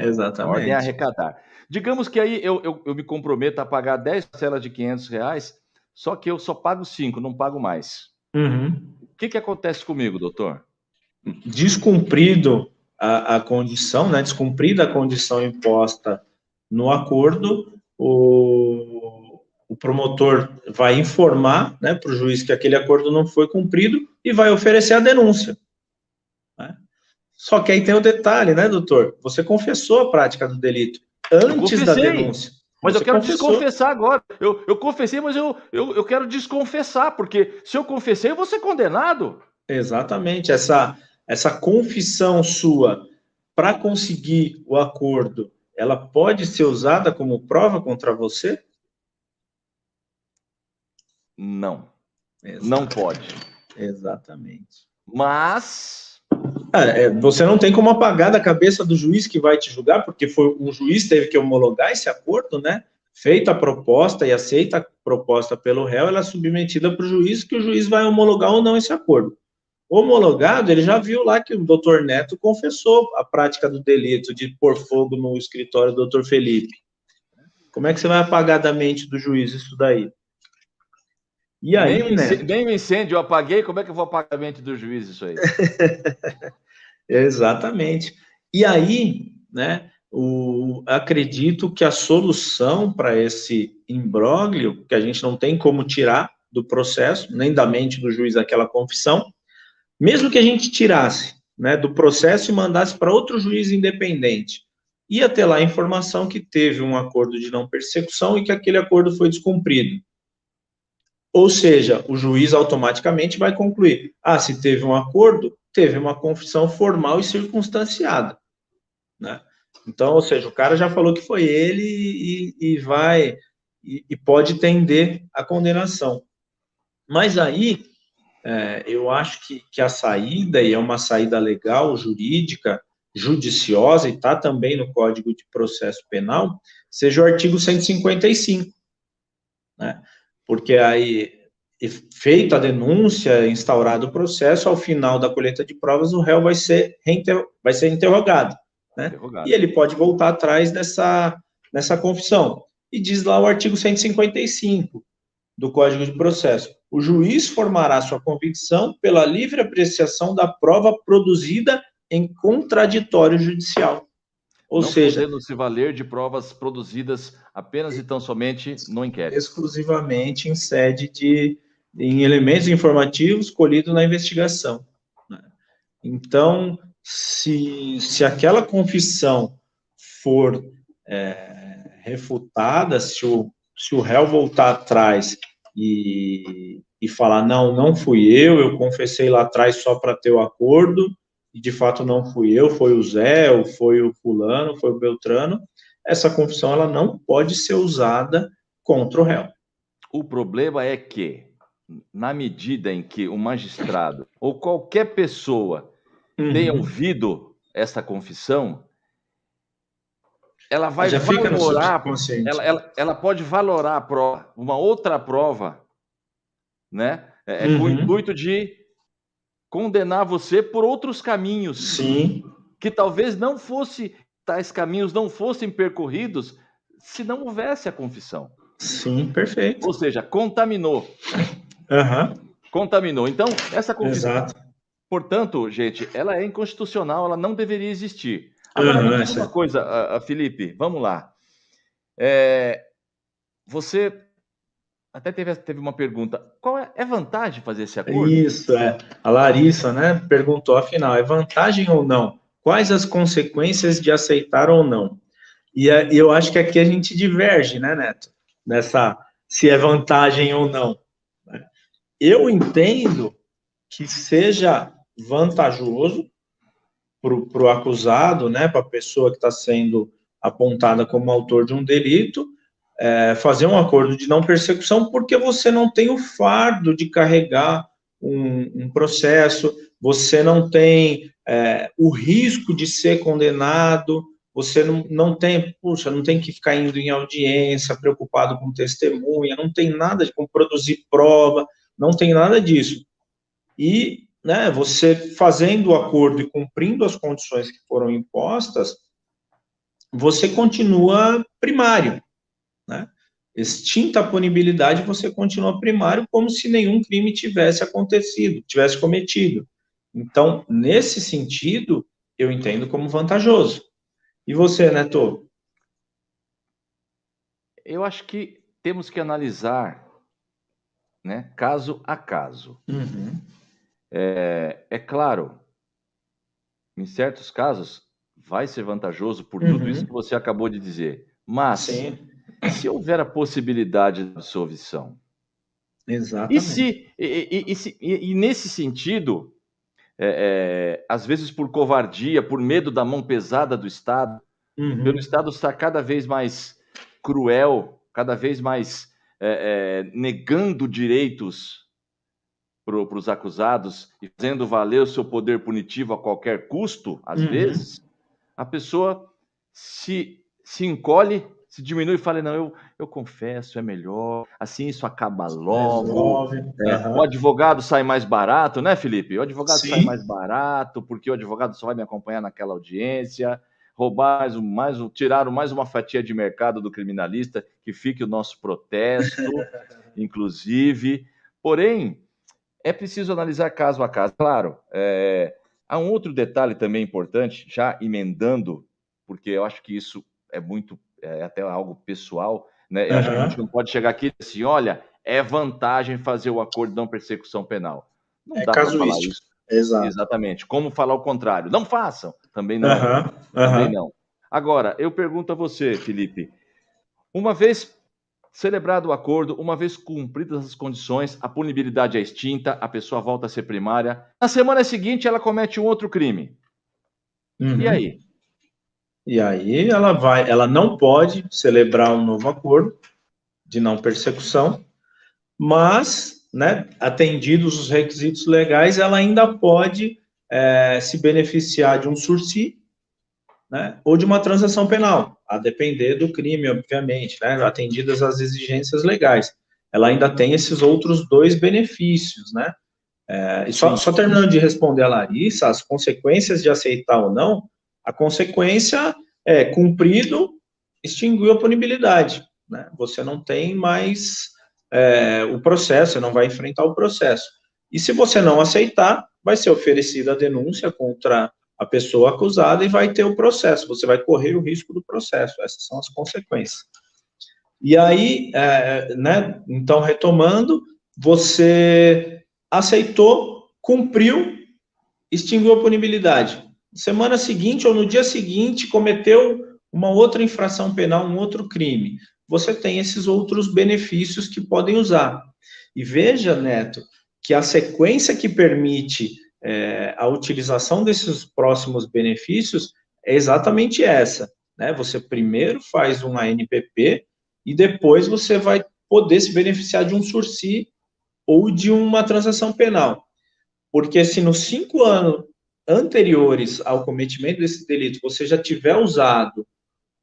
Exatamente. A ordem é arrecadar. Digamos que aí eu me comprometo a pagar 10 parcelas de R$ 500, só que eu só pago 5, não pago mais. O que acontece comigo, doutor? Descumprido a condição, né? Descumprida a condição imposta no acordo, o promotor vai informar, né, para o juiz que aquele acordo não foi cumprido e vai oferecer a denúncia. Né? Só que aí tem o detalhe, né, doutor? Você confessou a prática do delito antes da denúncia. Mas eu quero desconfessar agora. Eu confessei, mas eu quero desconfessar, porque se eu confessei, eu vou ser condenado. Exatamente. Essa confissão sua para conseguir o acordo, ela pode ser usada como prova contra você? Não. Não pode. Exatamente. Mas... você não tem como apagar da cabeça do juiz que vai te julgar, porque o juiz teve que homologar esse acordo, né? Feita a proposta e aceita a proposta pelo réu, ela é submetida para o juiz, que o juiz vai homologar ou não esse acordo. Homologado, ele já viu lá que o doutor Neto confessou a prática do delito de pôr fogo no escritório do doutor Felipe. Como é que você vai apagar da mente do juiz isso daí? E aí, nem o incêndio eu apaguei, como é que eu vou apagar a mente do juiz isso aí? Exatamente. E aí, né, acredito que a solução para esse imbróglio, que a gente não tem como tirar do processo, nem da mente do juiz aquela confissão, mesmo que a gente tirasse, né, do processo e mandasse para outro juiz independente, ia ter lá a informação que teve um acordo de não persecução e que aquele acordo foi descumprido. Ou seja, o juiz automaticamente vai concluir, se teve um acordo, teve uma confissão formal e circunstanciada, né? Então, ou seja, o cara já falou que foi ele e pode tender a condenação. Mas aí, eu acho que a saída, e é uma saída legal, jurídica, judiciosa, e está também no Código de Processo Penal, seja o artigo 155, né? Porque aí, feita a denúncia, instaurado o processo, ao final da colheita de provas, o réu vai ser interrogado, né? E ele pode voltar atrás nessa confissão. E diz lá o artigo 155 do Código de Processo: o juiz formará sua convicção pela livre apreciação da prova produzida em contraditório judicial. Ou seja, podendo se valer de provas produzidas apenas e tão somente no inquérito. Exclusivamente em sede em elementos informativos colhidos na investigação. Então, se aquela confissão for refutada, se o réu voltar atrás e falar, não fui eu confessei lá atrás só para ter o acordo, e de fato não fui eu, foi o Zé, ou foi o fulano, foi o Beltrano, essa confissão ela não pode ser usada contra o réu. O problema é que, na medida em que o magistrado ou qualquer pessoa tenha ouvido essa confissão, ela vai valorar, ela pode valorar a prova, uma outra prova, né? Com o intuito de condenar você por outros caminhos. Sim. Que talvez tais caminhos não fossem percorridos se não houvesse a confissão. Sim, perfeito. Ou seja, contaminou. Contaminou. Então, essa confissão, exato, portanto, gente, ela é inconstitucional, ela não deveria existir. Agora, me diz uma coisa, Felipe, vamos lá. Você até teve uma pergunta. Qual é vantagem fazer esse acordo? Isso, a Larissa, né, perguntou, afinal, é vantagem ou não? Quais as consequências de aceitar ou não? E eu acho que aqui a gente diverge, né, Neto? Se é vantagem ou não. Eu entendo que seja vantajoso para o acusado, né, para a pessoa que está sendo apontada como autor de um delito, fazer um acordo de não persecução, porque você não tem o fardo de carregar um processo, você não tem o risco de ser condenado, você não tem que ficar indo em audiência, preocupado com testemunha, não tem nada com produzir prova, não tem nada disso. E né, você fazendo o acordo e cumprindo as condições que foram impostas, você continua primário, né? Extinta a punibilidade, você continua primário como se nenhum crime tivesse acontecido, tivesse cometido. Então, nesse sentido, eu entendo como vantajoso. E você, Neto? Eu acho que temos que analisar, né, caso a caso. Uhum. É claro, em certos casos, vai ser vantajoso por tudo isso Uhum. que você acabou de dizer. Mas, Sim, se houver a possibilidade de absolvição, e exatamente. se e nesse sentido, às vezes por covardia, por medo da mão pesada do Estado, pelo Uhum. Estado estar cada vez mais cruel, cada vez mais negando direitos para os acusados e fazendo valer o seu poder punitivo a qualquer custo, às Uhum. vezes, a pessoa se encolhe, se diminui e fala: não, eu confesso, é melhor, assim isso acaba logo. Resolve. O Aham. advogado sai mais barato, né, Felipe? O advogado sai mais Sim. barato, porque o advogado só vai me acompanhar naquela audiência, roubar tiraram mais uma fatia de mercado do criminalista, que fique o nosso protesto, inclusive. Porém, é preciso analisar caso a caso. Claro, há um outro detalhe também importante, já emendando, porque eu acho que isso é muito, até algo pessoal, né? Eu acho que a gente Aham. não pode chegar aqui e dizer assim, olha, é vantagem fazer o acordo de não persecução penal. Não É dá para falar casuístico. isso Exato. exatamente. Como falar o contrário? Não façam. Também não. Aham. Também Aham. não. Agora, eu pergunto a você, Felipe, uma vez celebrado o acordo, uma vez cumpridas as condições, a punibilidade é extinta, a pessoa volta a ser primária. Na semana seguinte, ela comete um outro crime. E Uhum. aí? E aí ela não pode celebrar um novo acordo de não persecução, mas, né, atendidos os requisitos legais, ela ainda pode se beneficiar de um sursi, né, ou de uma transação penal, a depender do crime, obviamente, né, atendidas as exigências legais. Ela ainda tem esses outros dois benefícios, né? E Sim. só terminando de responder a Larissa, as consequências de aceitar ou não, a consequência é cumprido, extinguiu a punibilidade, né? Você não tem mais o processo, você não vai enfrentar o processo. E se você não aceitar, vai ser oferecida a denúncia contra a pessoa acusada e vai ter o processo. Você vai correr o risco do processo. Essas são as consequências. E aí, né? Então, retomando, você aceitou, cumpriu, extinguiu a punibilidade. Semana seguinte ou no dia seguinte cometeu uma outra infração penal, um outro crime. Você tem esses outros benefícios que podem usar. E veja, Neto, que a sequência que permite a utilização desses próximos benefícios é exatamente essa. Né? Você primeiro faz uma ANPP e depois você vai poder se beneficiar de um sursi ou de uma transação penal. Porque se nos 5 anos anteriores ao cometimento desse delito você já tiver usado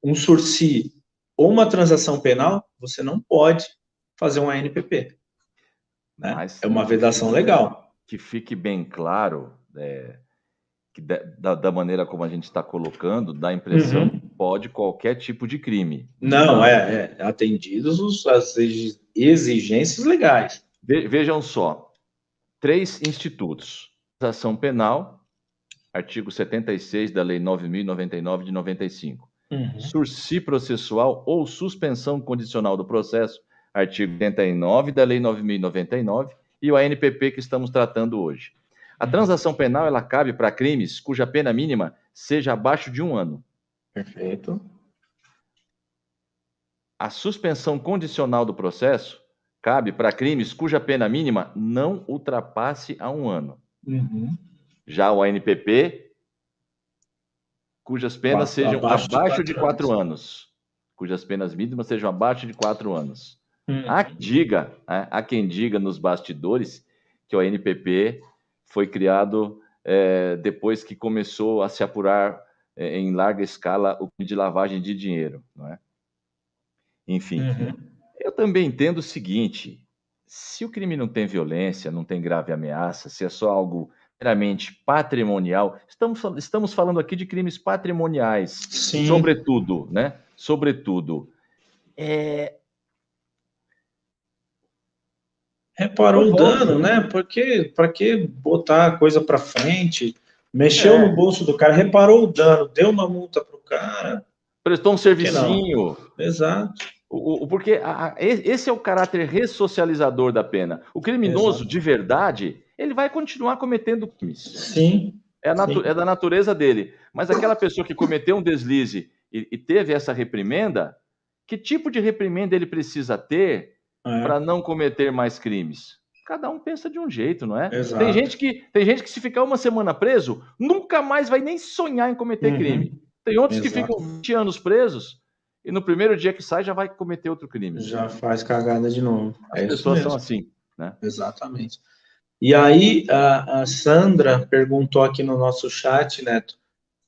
um sursi ou uma transação penal, você não pode fazer um ANPP. Né? Mas É uma vedação legal. que fique bem claro, que da maneira como a gente está colocando, dá a impressão que Uhum. pode qualquer tipo de crime. Não, Não. atendidos as exigências legais. Vejam só, 3 institutos. Ação penal, artigo 76 da Lei 9.099 de 95. Uhum. Sursi processual ou suspensão condicional do processo, artigo 89 da Lei 9.099 e o ANPP que estamos tratando hoje. A Uhum. transação penal ela cabe para crimes cuja pena mínima seja abaixo de 1 ano. Perfeito. A suspensão condicional do processo cabe para crimes cuja pena mínima não ultrapasse a 1 ano. Uhum. Já o ANPP, cujas penas sejam Abaixo de abaixo de 4 4 anos. anos. Cujas penas mínimas sejam abaixo de 4 anos. Uhum. Há quem diga nos bastidores que o ANPP foi criado depois que começou a se apurar em larga escala o crime de lavagem de dinheiro, não é? Enfim, Uhum. eu também entendo o seguinte: se o crime não tem violência, não tem grave ameaça, se é só algo meramente patrimonial, estamos falando aqui de crimes patrimoniais, Sim. Sobretudo, né? Sobretudo. Reparou o dano, né? Porque para que botar a coisa para frente? Mexeu no bolso do cara, reparou o dano, deu uma multa pro cara. Prestou um servicinho. Exato. Porque esse é o caráter ressocializador da pena. O criminoso, de verdade, ele vai continuar cometendo crimes. Sim. É da natureza dele. Mas aquela pessoa que cometeu um deslize e teve essa reprimenda, que tipo de reprimenda ele precisa ter para não cometer mais crimes? Cada um pensa de um jeito, não é? Exato. Tem gente que se ficar uma semana preso, nunca mais vai nem sonhar em cometer crime. Tem outros que ficam 20 anos presos e no primeiro dia que sai já vai cometer outro crime. Já faz cagada de novo. As pessoas são assim, né? Exatamente. E aí, a Sandra perguntou aqui no nosso chat, Neto,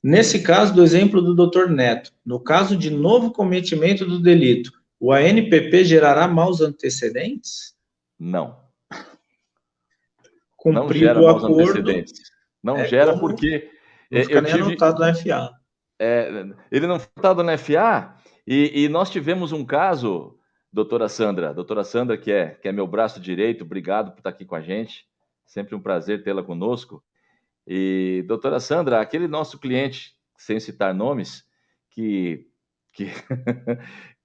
nesse caso do exemplo do Dr. Neto, no caso de novo cometimento do delito, o ANPP gerará maus antecedentes? Não. Não gera maus antecedentes. Não gera porque... Não fica nem anotado no FA. Ele não foi anotado no FA e nós tivemos um caso, doutora Sandra, que é meu braço direito, obrigado por estar aqui com a gente, sempre um prazer tê-la conosco. E, doutora Sandra, aquele nosso cliente, sem citar nomes, que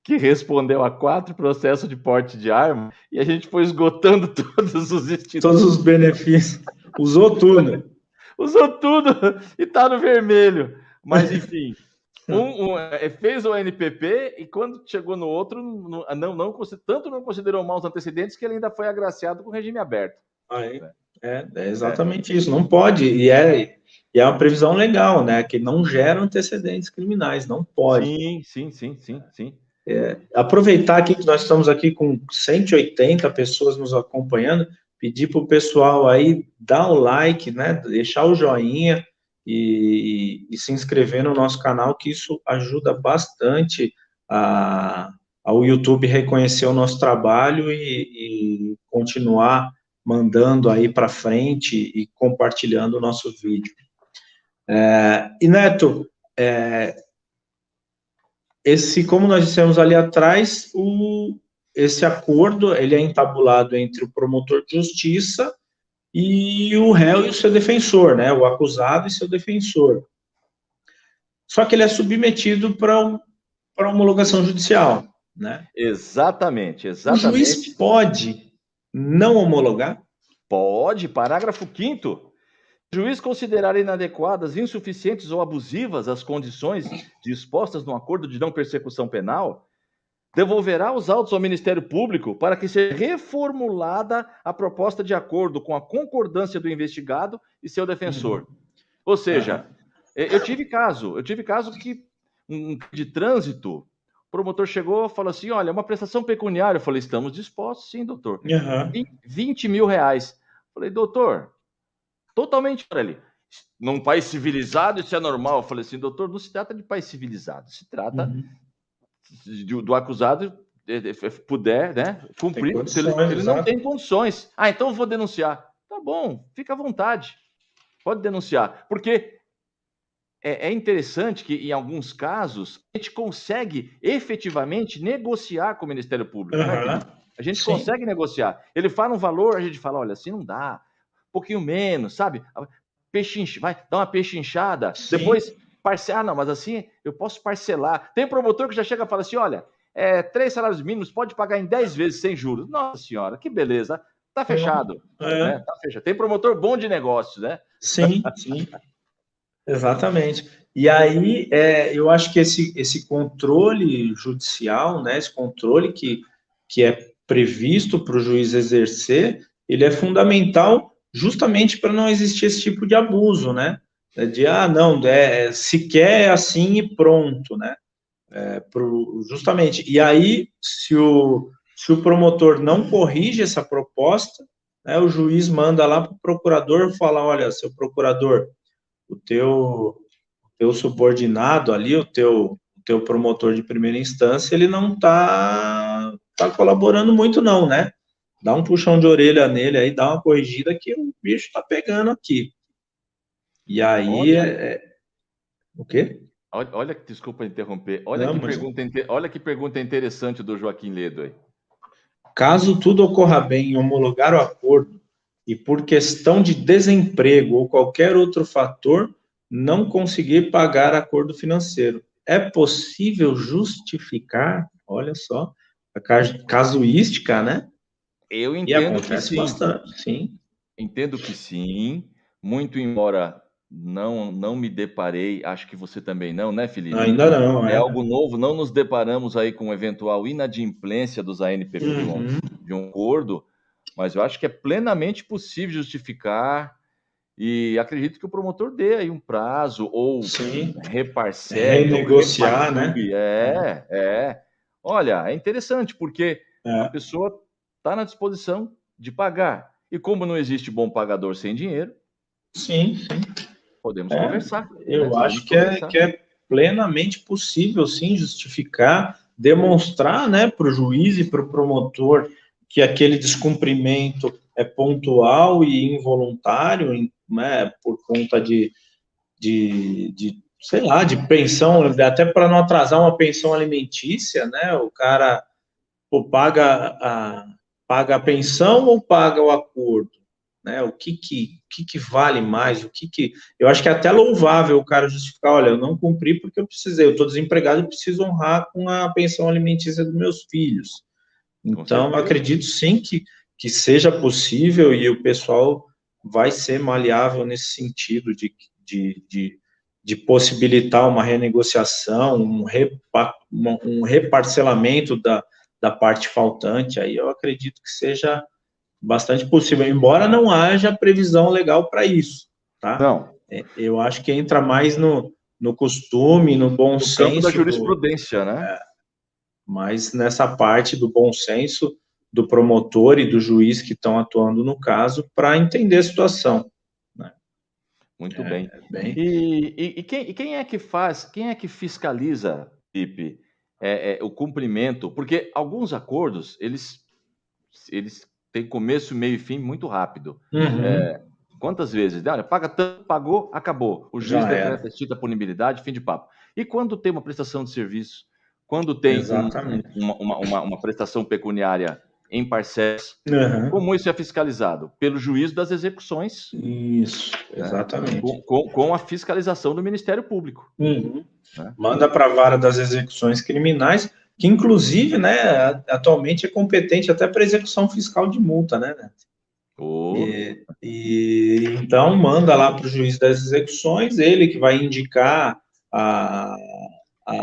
respondeu a 4 processos de porte de arma e a gente foi esgotando todos os institutos. Todos os benefícios. Usou tudo. Usou tudo e tá no vermelho. Mas, enfim, fez o NPP e quando chegou no outro, tanto não considerou maus antecedentes que ele ainda foi agraciado com regime aberto. É exatamente isso. Não pode. E é uma previsão legal, né? Que não gera antecedentes criminais. Não pode. Sim. Aproveitar aqui que nós estamos aqui com 180 pessoas nos acompanhando, pedir para o pessoal aí dar o like, né? Deixar o joinha e se inscrever no nosso canal, que isso ajuda bastante ao YouTube reconhecer o nosso trabalho e continuar mandando aí para frente e compartilhando o nosso vídeo. E, Neto, como nós dissemos ali atrás, esse acordo ele é entabulado entre o promotor de justiça e o réu e o seu defensor, né? O acusado e seu defensor. Só que ele é submetido para homologação judicial, né? Exatamente. O juiz pode não homologar? Pode. Parágrafo 5º. O juiz considerar inadequadas, insuficientes ou abusivas as condições dispostas no acordo de não persecução penal, devolverá os autos ao Ministério Público para que seja reformulada a proposta de acordo com a concordância do investigado e seu defensor. Ou seja, eu tive caso que de trânsito, o promotor chegou e falou assim, olha, uma prestação pecuniária. Eu falei, estamos dispostos, sim, doutor. 20 mil reais. Eu falei, doutor, totalmente para ele. Num país civilizado, isso é normal. Eu falei assim, doutor, não se trata de país civilizado, se trata do acusado puder, né, cumprir, se ele não tem condições. Então eu vou denunciar. Tá bom, fica à vontade. Pode denunciar. Porque é interessante que, em alguns casos, a gente consegue efetivamente negociar com o Ministério Público. Né? A gente consegue negociar. Ele fala um valor, a gente fala, olha, assim não dá. Um pouquinho menos, sabe? Vai dar uma pechinchada. Depois, não, mas assim eu posso parcelar. Tem promotor que já chega e fala assim, olha, 3 salários mínimos, pode pagar em 10 vezes sem juros. Nossa senhora, que beleza. Tá fechado. Né? Tá fechado. Tem promotor bom de negócios, né? Sim. Exatamente. E aí, eu acho que esse controle judicial, né, esse controle que é previsto para o juiz exercer, ele é fundamental justamente para não existir esse tipo de abuso, né? Se quer assim e pronto, né? Justamente. E aí, se o promotor não corrige essa proposta, né, o juiz manda lá para o procurador falar, olha, seu procurador, o teu subordinado ali, o teu promotor de primeira instância, ele não tá colaborando muito não, né? Dá um puxão de orelha nele aí, dá uma corrigida que o bicho tá pegando aqui. E aí, o quê? Olha, desculpa interromper. Olha que pergunta interessante do Joaquim Ledo aí. Caso tudo ocorra bem em homologar o acordo e por questão de desemprego ou qualquer outro fator não conseguir pagar acordo financeiro, é possível justificar, olha só, a casuística, né? Eu E entendo que acontece sim. bastante, sim. Entendo que sim, muito embora não me deparei, acho que você também não, né, Felipe? Ainda não, É algo novo, não nos deparamos aí com eventual inadimplência dos ANPP de um acordo, mas eu acho que é plenamente possível justificar e acredito que o promotor dê aí um prazo ou Sim. reparcele ou Renegociar, né? repactue. Olha, é interessante porque a pessoa está na disposição de pagar. E como não existe bom pagador sem dinheiro, sim. podemos conversar. Eu acho que é plenamente possível, sim, justificar, demonstrar, né, para o juiz e para o promotor que aquele descumprimento é pontual e involuntário, né, por conta de sei lá, de pensão, até para não atrasar uma pensão alimentícia, né, o cara paga a pensão ou paga o acordo? Né? O que vale mais? Eu acho que é até louvável o cara justificar, olha, eu não cumpri porque eu precisei, eu estou desempregado e preciso honrar com a pensão alimentícia dos meus filhos. Então, eu acredito sim que seja possível e o pessoal vai ser maleável nesse sentido de possibilitar uma renegociação, um reparcelamento da parte faltante. Aí eu acredito que seja bastante possível, embora não haja previsão legal para isso, tá? Não. Eu acho que entra mais no costume, no bom senso. No campo da jurisprudência, né? Mas nessa parte do bom senso do promotor e do juiz que estão atuando no caso para entender a situação. Né? Muito bem. E quem é que faz, quem é que fiscaliza, Felipe, o cumprimento? Porque alguns acordos, eles têm começo, meio e fim muito rápido. Quantas vezes? Olha, paga tanto, pagou, acabou. O juiz decreta extinta a punibilidade, fim de papo. E quando tem uma prestação de serviço? Quando tem uma prestação pecuniária em parcelas, como isso é fiscalizado? Pelo juízo das execuções. Isso, exatamente. Né? Com a fiscalização do Ministério Público. Né? Manda para a vara das execuções criminais, que inclusive, né, atualmente é competente até para execução fiscal de multa, né, Neto? Então manda lá para o juiz das execuções, ele que vai indicar a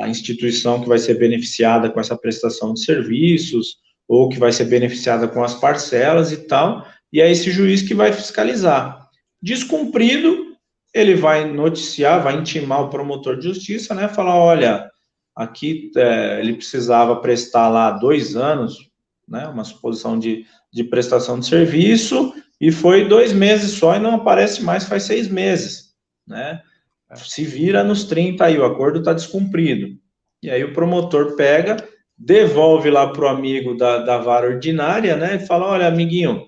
instituição que vai ser beneficiada com essa prestação de serviços, ou que vai ser beneficiada com as parcelas e tal, e é esse juiz que vai fiscalizar. Descumprido, ele vai noticiar, vai intimar o promotor de justiça, né, falar, olha, aqui ele precisava prestar lá 2 anos, né, uma suposição de prestação de serviço, e foi 2 meses só e não aparece mais faz 6 meses, né, se vira nos 30 aí, o acordo está descumprido. E aí o promotor pega, devolve lá para o amigo da vara ordinária, né, e fala, olha, amiguinho,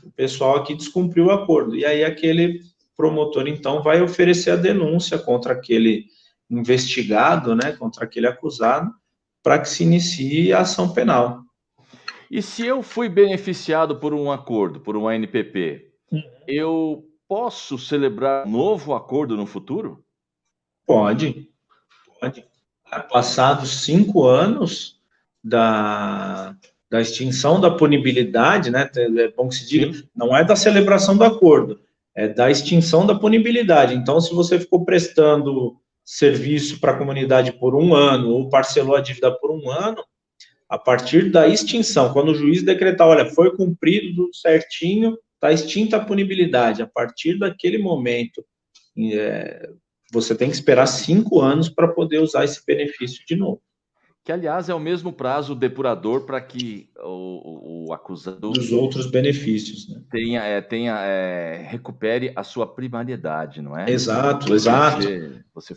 o pessoal aqui descumpriu o acordo. E aí aquele promotor, então, vai oferecer a denúncia contra aquele investigado, né, contra aquele acusado, para que se inicie a ação penal. E se eu fui beneficiado por um acordo, por um ANPP, eu posso celebrar um novo acordo no futuro? Pode. Passados 5 anos da extinção da punibilidade, né? É bom que se diga, não é da celebração do acordo, é da extinção da punibilidade. Então, se você ficou prestando serviço para a comunidade por 1 ano ou parcelou a dívida por 1 ano, a partir da extinção, quando o juiz decretar, olha, foi cumprido tudo certinho, está extinta a punibilidade. A partir daquele momento, você tem que esperar 5 anos para poder usar esse benefício de novo. Que, aliás, é o mesmo prazo depurador para que o acusado... Dos outros benefícios, né? Recupere a sua primariedade, não é? Exato. Você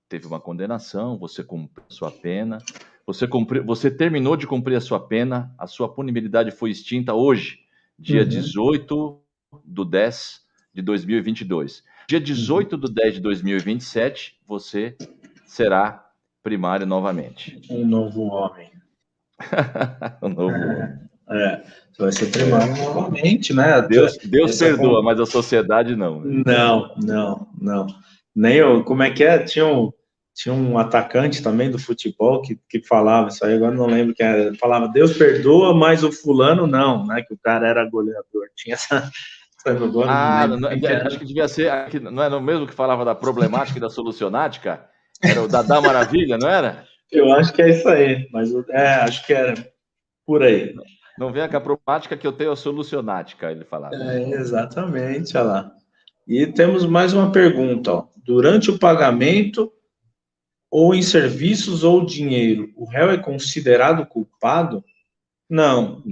teve uma condenação, você cumpriu a sua pena, você terminou de cumprir a sua pena, a sua punibilidade foi extinta hoje, dia 18/10/2022. Dia 18/10/2027, você será primário novamente. Um novo homem. Um novo homem. Você vai ser primário novamente, né? Deus perdoa, mas a sociedade não. Né? Não. Nem eu, como é que é? Tinha um atacante também do futebol que falava isso aí, agora não lembro quem era. Falava, Deus perdoa, mas o fulano não, né? Que o cara era goleador. Tinha essa agora, acho que devia ser, não é o mesmo que falava da problemática e da solucionática? Era o Dadá Maravilha, não era? Eu acho que é isso aí, mas acho que era por aí. Não venha com a problemática que eu tenho a solucionática, ele falava. Exatamente, olha lá. E temos mais uma pergunta, ó. Durante o pagamento ou em serviços ou dinheiro, o réu é considerado culpado? Não.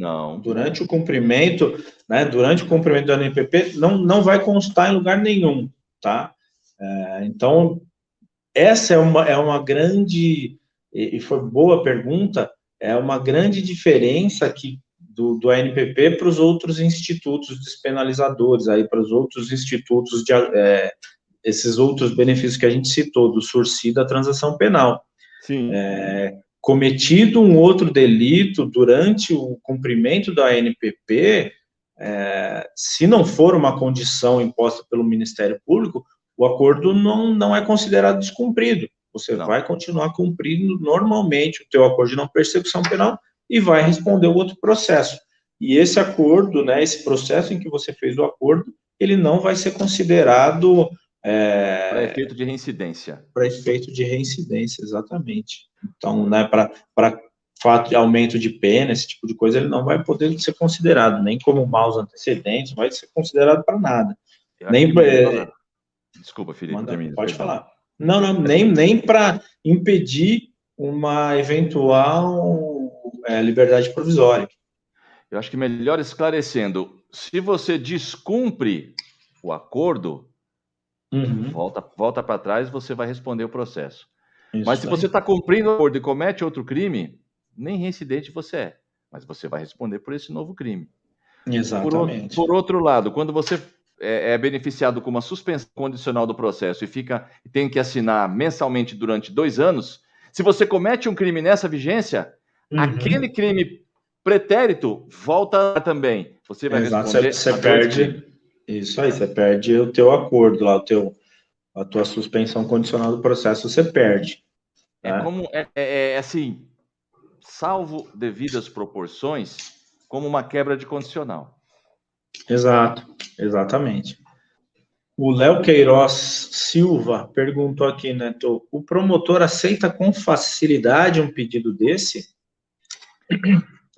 Durante o cumprimento, né, durante o cumprimento do NPP, não vai constar em lugar nenhum, tá? Então, essa é uma grande, e foi boa pergunta, é uma grande diferença aqui do ANPP para os outros institutos despenalizadores, aí para os outros institutos, esses outros benefícios que a gente citou, do sursi da transação penal. Sim. Cometido um outro delito durante o cumprimento da ANPP, se não for uma condição imposta pelo Ministério Público, o acordo não é considerado descumprido. Você vai continuar cumprindo normalmente o teu acordo de não persecução penal e vai responder o outro processo. E esse acordo, né, esse processo em que você fez o acordo, ele não vai ser considerado... para efeito de reincidência. Para efeito de reincidência, exatamente. Então, né, para fato de aumento de pena, esse tipo de coisa, ele não vai poder ser considerado, nem como maus antecedentes, não vai ser considerado para nada. Desculpa, Felipe, termina. Pode falar. Não, nem para impedir uma eventual liberdade provisória. Eu acho que melhor esclarecendo, se você descumpre o acordo, volta para trás, você vai responder o processo. Isso. Mas se você está cumprindo o acordo e comete outro crime, nem reincidente você é, mas você vai responder por esse novo crime. Exatamente. Por outro lado, quando você é beneficiado com uma suspensão condicional do processo e tem que assinar mensalmente durante 2 anos, se você comete um crime nessa vigência, aquele crime pretérito volta também. Você vai responder. Você perde. Isso aí, você perde o teu acordo lá, a tua suspensão condicional do processo, você perde. É assim, salvo devidas proporções, como uma quebra de condicional. Exatamente. O Léo Queiroz Silva perguntou aqui, Neto, o promotor aceita com facilidade um pedido desse?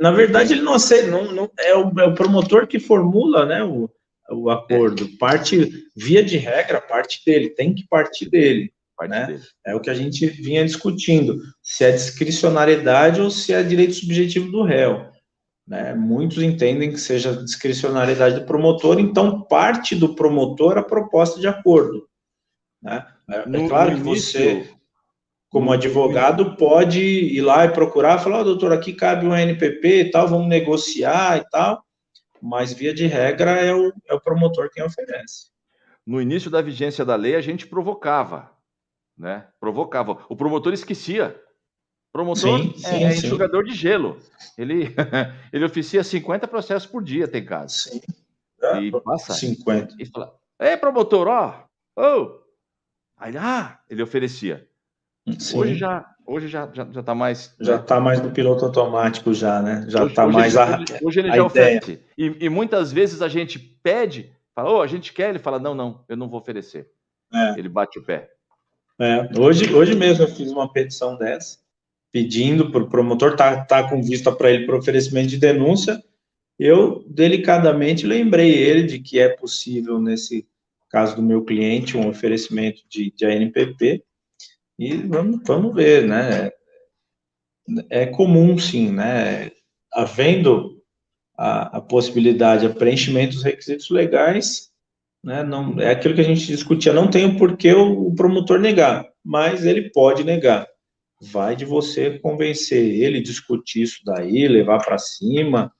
Na verdade, ele não aceita, é o promotor que formula, né, o acordo. Parte, via de regra, parte dele, tem que partir dele. Né? É o que a gente vinha discutindo, se é discricionariedade ou se é direito subjetivo do réu. Né? Muitos entendem que seja discricionariedade do promotor, então parte do promotor a proposta de acordo. Né? É claro que você, como advogado, pode ir lá e procurar, falar, doutor, aqui cabe um NPP e tal, vamos negociar e tal, mas via de regra é o promotor quem oferece. No início da vigência da lei, a gente provocava, né? O promotor esquecia. Promotor é enxugador de gelo. Ele oficia 50 processos por dia, tem caso. Sim. E passa. 50. E fala, ei, promotor, ó. Aí, ele oferecia. Sim. Hoje já tá mais... Já tá mais no piloto automático já, né? Já tá mais hoje ele já oferece. E muitas vezes a gente pede, fala, a gente quer, ele fala, não, eu não vou oferecer. Ele bate o pé. Hoje mesmo eu fiz uma petição dessa, pedindo para o promotor, tá com vista para ele para oferecimento de denúncia. Eu delicadamente lembrei ele de que é possível, nesse caso do meu cliente, um oferecimento de ANPP, e vamos ver, né? É comum, sim, né? Havendo a possibilidade de preenchimento dos requisitos legais, né? Não, é aquilo que a gente discutia, não tem o porquê o promotor negar, mas ele pode negar. Vai de você convencer ele, discutir isso daí, levar para cima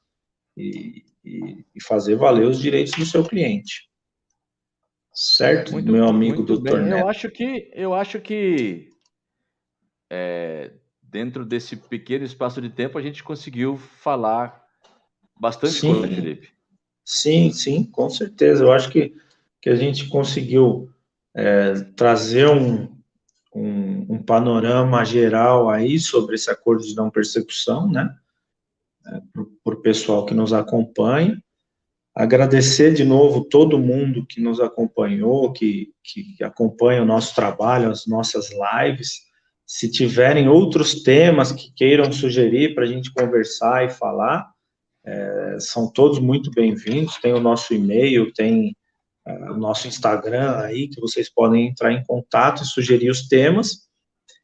e fazer valer os direitos do seu cliente. Certo, meu amigo Dr. Neto. Eu acho que dentro desse pequeno espaço de tempo a gente conseguiu falar bastante coisa, Felipe. Sim, com certeza. Eu acho que a gente conseguiu trazer um panorama geral aí sobre esse acordo de não persecução, né? Para o pessoal que nos acompanha. Agradecer de novo todo mundo que nos acompanhou, que acompanha o nosso trabalho, as nossas lives. Se tiverem outros temas que queiram sugerir para a gente conversar e falar, são todos muito bem-vindos. Tem o nosso e-mail, tem o nosso Instagram aí, que vocês podem entrar em contato e sugerir os temas.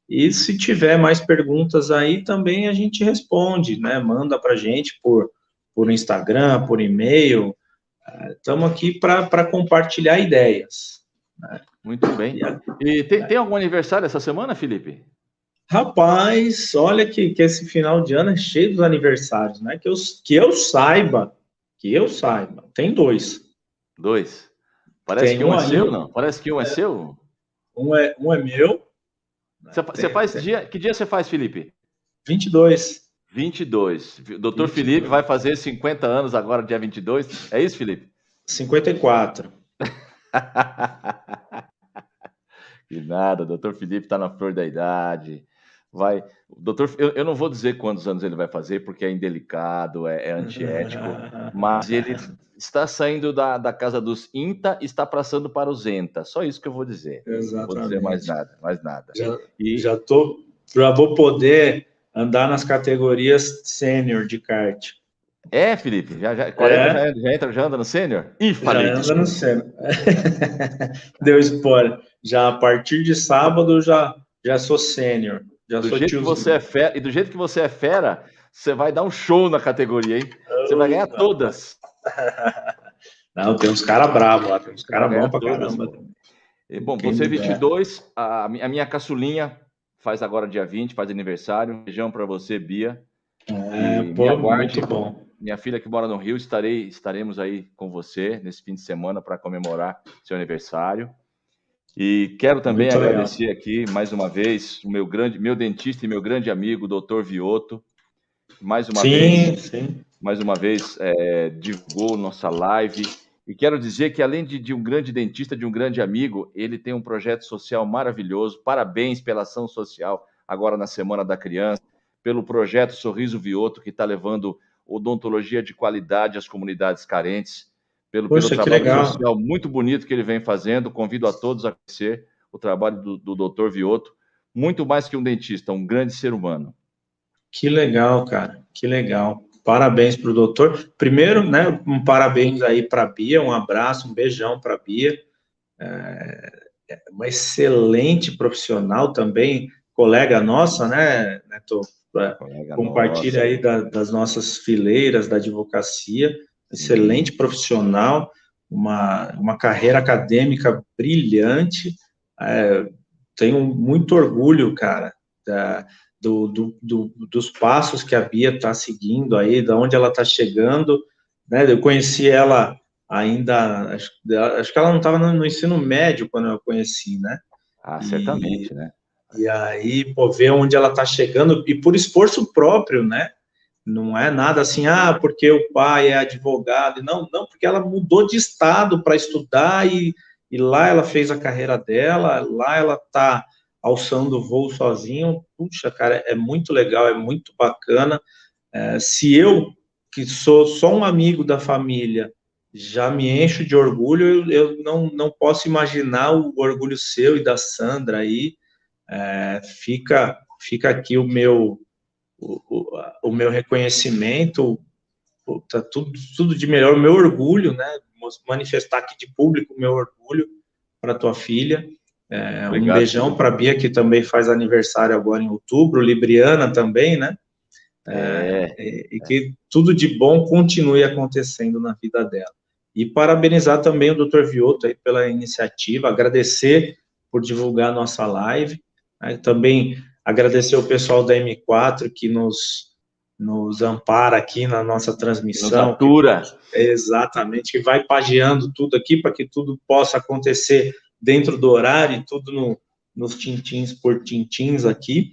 E se tiver mais perguntas aí, também a gente responde, né? Manda para a gente por Instagram, por e-mail. Estamos aqui para compartilhar ideias. Né? Muito bem. E tem algum aniversário essa semana, Felipe? Rapaz, olha que esse final de ano é cheio dos aniversários, né? Que eu saiba, tem 2. 2? Parece que um é seu, não? Parece que um é seu? Um é meu. Você faz dia... Que dia você faz, Felipe? 22. 22. Doutor Felipe vai fazer 50 anos agora, dia 22. É isso, Felipe? 54. Que nada, doutor Felipe está na flor da idade. Doutor, eu não vou dizer quantos anos ele vai fazer, porque é indelicado, é antiético, mas ele está saindo da casa dos INTA e está passando para os ENTA. Só isso que eu vou dizer. Exatamente. Não vou dizer mais nada. Já vou poder andar nas categorias sênior de kart. Felipe? 40 já anda no sênior? Ih, falei. Já anda no sênior. Deu spoiler. Já a partir de sábado já sou sênior. Do jeito que você é fera, e do jeito que você é fera, você vai dar um show na categoria, hein? Você vai ganhar todas. Não, tem uns caras bravos lá, tem uns caras bons pra caramba. Bom, você 22, a minha caçulinha faz agora dia 20, faz aniversário. Beijão pra você, Bia. Muito bom. Minha filha que mora no Rio, estaremos aí com você nesse fim de semana para comemorar seu aniversário. E quero também agradecer aqui, mais uma vez, o meu dentista e meu grande amigo, Dr. Vioto. Mais uma vez, divulgou nossa live. E quero dizer que, além de um grande dentista, de um grande amigo, ele tem um projeto social maravilhoso. Parabéns pela ação social, agora na Semana da Criança, pelo projeto Sorriso Vioto, que está levando odontologia de qualidade às comunidades carentes. Pelo trabalho social muito bonito que ele vem fazendo. Convido a todos a conhecer o trabalho do Dr. Vioto. Muito mais que um dentista, um grande ser humano. Que legal, cara. Que legal. Parabéns para o doutor. Primeiro, né, um parabéns aí para a Bia, um abraço, um beijão para a Bia. Uma excelente profissional também, colega nossa, né, Neto? Compartilha aí das nossas fileiras da advocacia. Excelente profissional, uma carreira acadêmica brilhante. Tenho muito orgulho, cara, dos passos que a Bia está seguindo aí, de onde ela está chegando, né? Eu conheci ela ainda, acho que ela não estava no ensino médio quando eu a conheci, né? Certamente, né? E aí, ver onde ela está chegando, e por esforço próprio, né? Não é nada assim, porque o pai é advogado. Não, porque ela mudou de estado para estudar e lá ela fez a carreira dela, lá ela está alçando o voo sozinho. Puxa, cara, é muito legal, é muito bacana. Se eu, que sou só um amigo da família, já me encho de orgulho, eu não posso imaginar o orgulho seu e da Sandra aí. Fica aqui o meu reconhecimento, tá tudo de melhor, o meu orgulho, né? Manifestar aqui de público o meu orgulho para tua filha. Um beijão para a Bia, que também faz aniversário agora em outubro, libriana também, né? E que tudo de bom continue acontecendo na vida dela. E parabenizar também o Dr. Vioto aí pela iniciativa, agradecer por divulgar a nossa live, né? Também agradecer o pessoal da M4 que nos nos ampara aqui na nossa transmissão. Nos atura. Exatamente, que vai pageando tudo aqui para que tudo possa acontecer dentro do horário e tudo nos tintins por tintins aqui.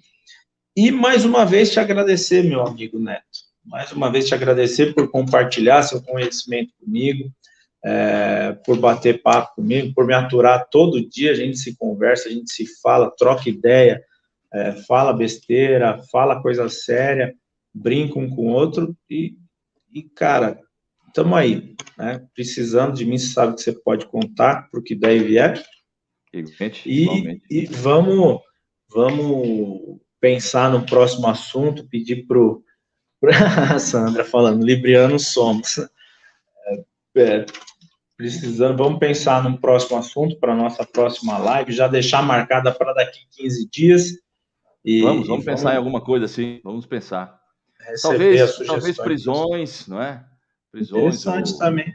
E mais uma vez te agradecer, meu amigo Neto. Mais uma vez te agradecer por compartilhar seu conhecimento comigo, por bater papo comigo, por me aturar todo dia. A gente se conversa, a gente se fala, troca ideia, fala besteira, fala coisa séria, brinca um com o outro e cara, estamos aí, né? Precisando de mim, você sabe que você pode contar para o que der e vier. Igualmente. E vamos pensar no próximo assunto, pedir para a Sandra falando, librianos somos. Precisando, vamos pensar num próximo assunto para a nossa próxima live, já deixar marcada para daqui 15 dias. Vamos pensar em alguma coisa assim, vamos pensar. Talvez prisões, não é? Prisões. Interessante também.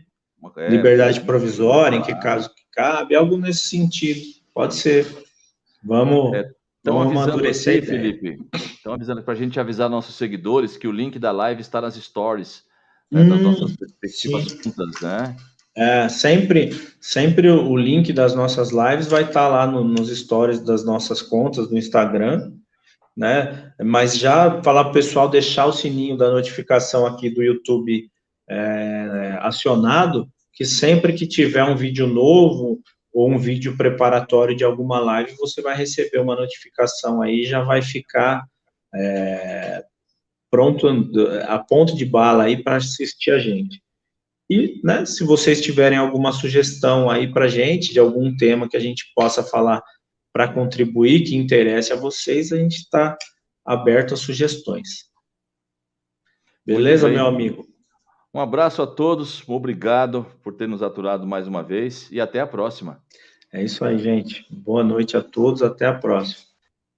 Liberdade provisória, em que caso que cabe, algo nesse sentido. Pode ser. Vamos amadurecer, Felipe. Estão avisando para a gente avisar nossos seguidores que o link da live está nas stories, né, das nossas respectivas contas, né? Sempre o link das nossas lives vai estar lá nos stories das nossas contas do Instagram, né? Mas já falar para o pessoal deixar o sininho da notificação aqui do YouTube acionado, que sempre que tiver um vídeo novo ou um vídeo preparatório de alguma live, você vai receber uma notificação aí, já vai ficar pronto, a ponto de bala aí para assistir a gente. E, né, se vocês tiverem alguma sugestão aí para a gente, de algum tema que a gente possa falar para contribuir, que interesse a vocês, a gente está aberto a sugestões. Beleza, meu amigo? Um abraço a todos, obrigado por ter nos aturado mais uma vez e até a próxima. É isso aí, gente. Boa noite a todos, até a próxima.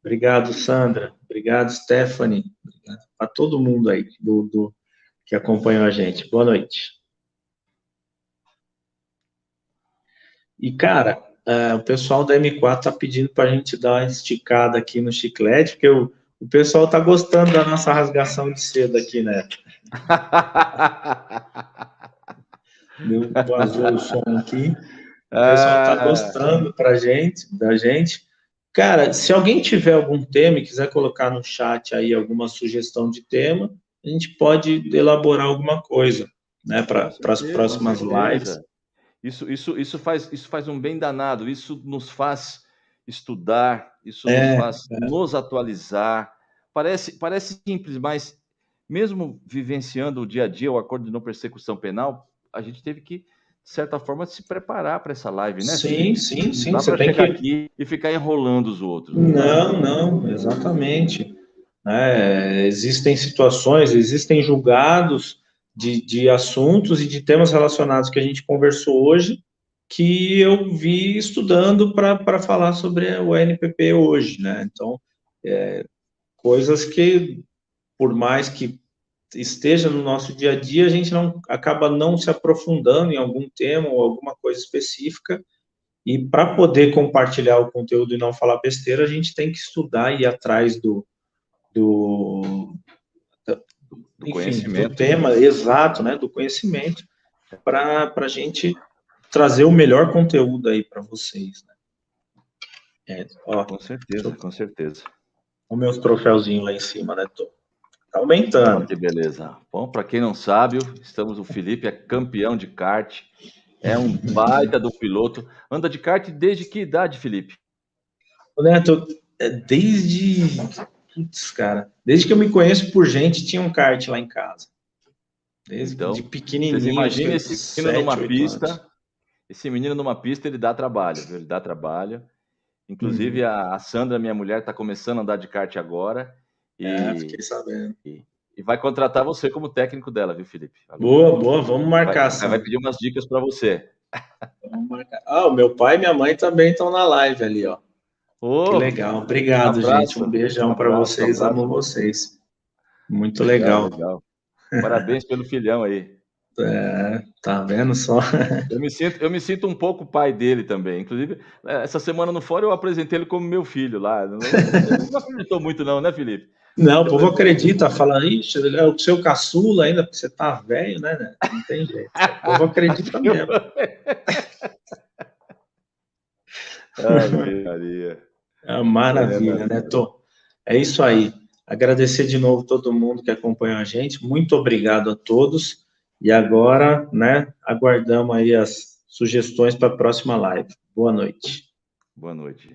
Obrigado, Sandra. Obrigado, Stephanie. Obrigado a todo mundo aí que acompanhou a gente. Boa noite. E, cara, o pessoal da M4 tá pedindo para a gente dar uma esticada aqui no chiclete, porque o pessoal tá gostando da nossa rasgação de seda aqui, né? Vazou o som aqui. O pessoal tá gostando da gente. Cara, se alguém tiver algum tema e quiser colocar no chat aí alguma sugestão de tema, a gente pode elaborar alguma coisa, né, para as próximas lives. Isso faz um bem danado, isso nos faz estudar, isso nos faz nos atualizar. Parece simples, mas mesmo vivenciando o dia a dia, o acordo de não persecução penal, a gente teve que, de certa forma, se preparar para essa live, né? Sim. Não dá para chegar aqui e ficar enrolando os outros. Não, exatamente. Existem situações, existem julgados de assuntos e de temas relacionados que a gente conversou hoje, que eu vi estudando para falar sobre o NPP hoje, né? Então, coisas que, por mais que esteja no nosso dia a dia, a gente acaba não se aprofundando em algum tema ou alguma coisa específica, e para poder compartilhar o conteúdo e não falar besteira, a gente tem que estudar e ir atrás do conhecimento, do tema exato, né, do conhecimento, para a gente trazer o melhor conteúdo aí para vocês, né? Com certeza. Os meus troféuzinhos lá em cima, né? Tá aumentando. Que beleza. Bom, para quem não sabe, o Felipe é campeão de kart, é um baita do piloto. Anda de kart desde que idade, Felipe? Neto, desde que eu me conheço por gente, tinha um kart lá em casa. De pequenininho. Vocês imaginem esse menino numa pista. Esse menino numa pista, ele dá trabalho, viu? Ele dá trabalho. Inclusive, a Sandra, minha mulher, está começando a andar de kart agora. Fiquei sabendo. E vai contratar você como técnico dela, viu, Felipe? Boa, vamos marcar. Vai pedir umas dicas para você. Vamos marcar. O meu pai e minha mãe também estão na live ali, ó. Que legal. Obrigado, gente. Um beijão para vocês. Amo vocês. Muito legal. Parabéns pelo filhão aí. Tá vendo só? Eu me sinto um pouco pai dele também. Inclusive, essa semana no fórum eu apresentei ele como meu filho lá. Não acreditou muito não, né, Felipe? Não, o povo acredita, fala, ixi, é o seu caçula ainda, porque você tá velho, né? Não tem jeito. O povo acredita mesmo. Ave Maria. É uma maravilha, né, Tom? É isso aí. Agradecer de novo todo mundo que acompanhou a gente. Muito obrigado a todos. E agora, né, aguardamos aí as sugestões para a próxima live. Boa noite. Boa noite.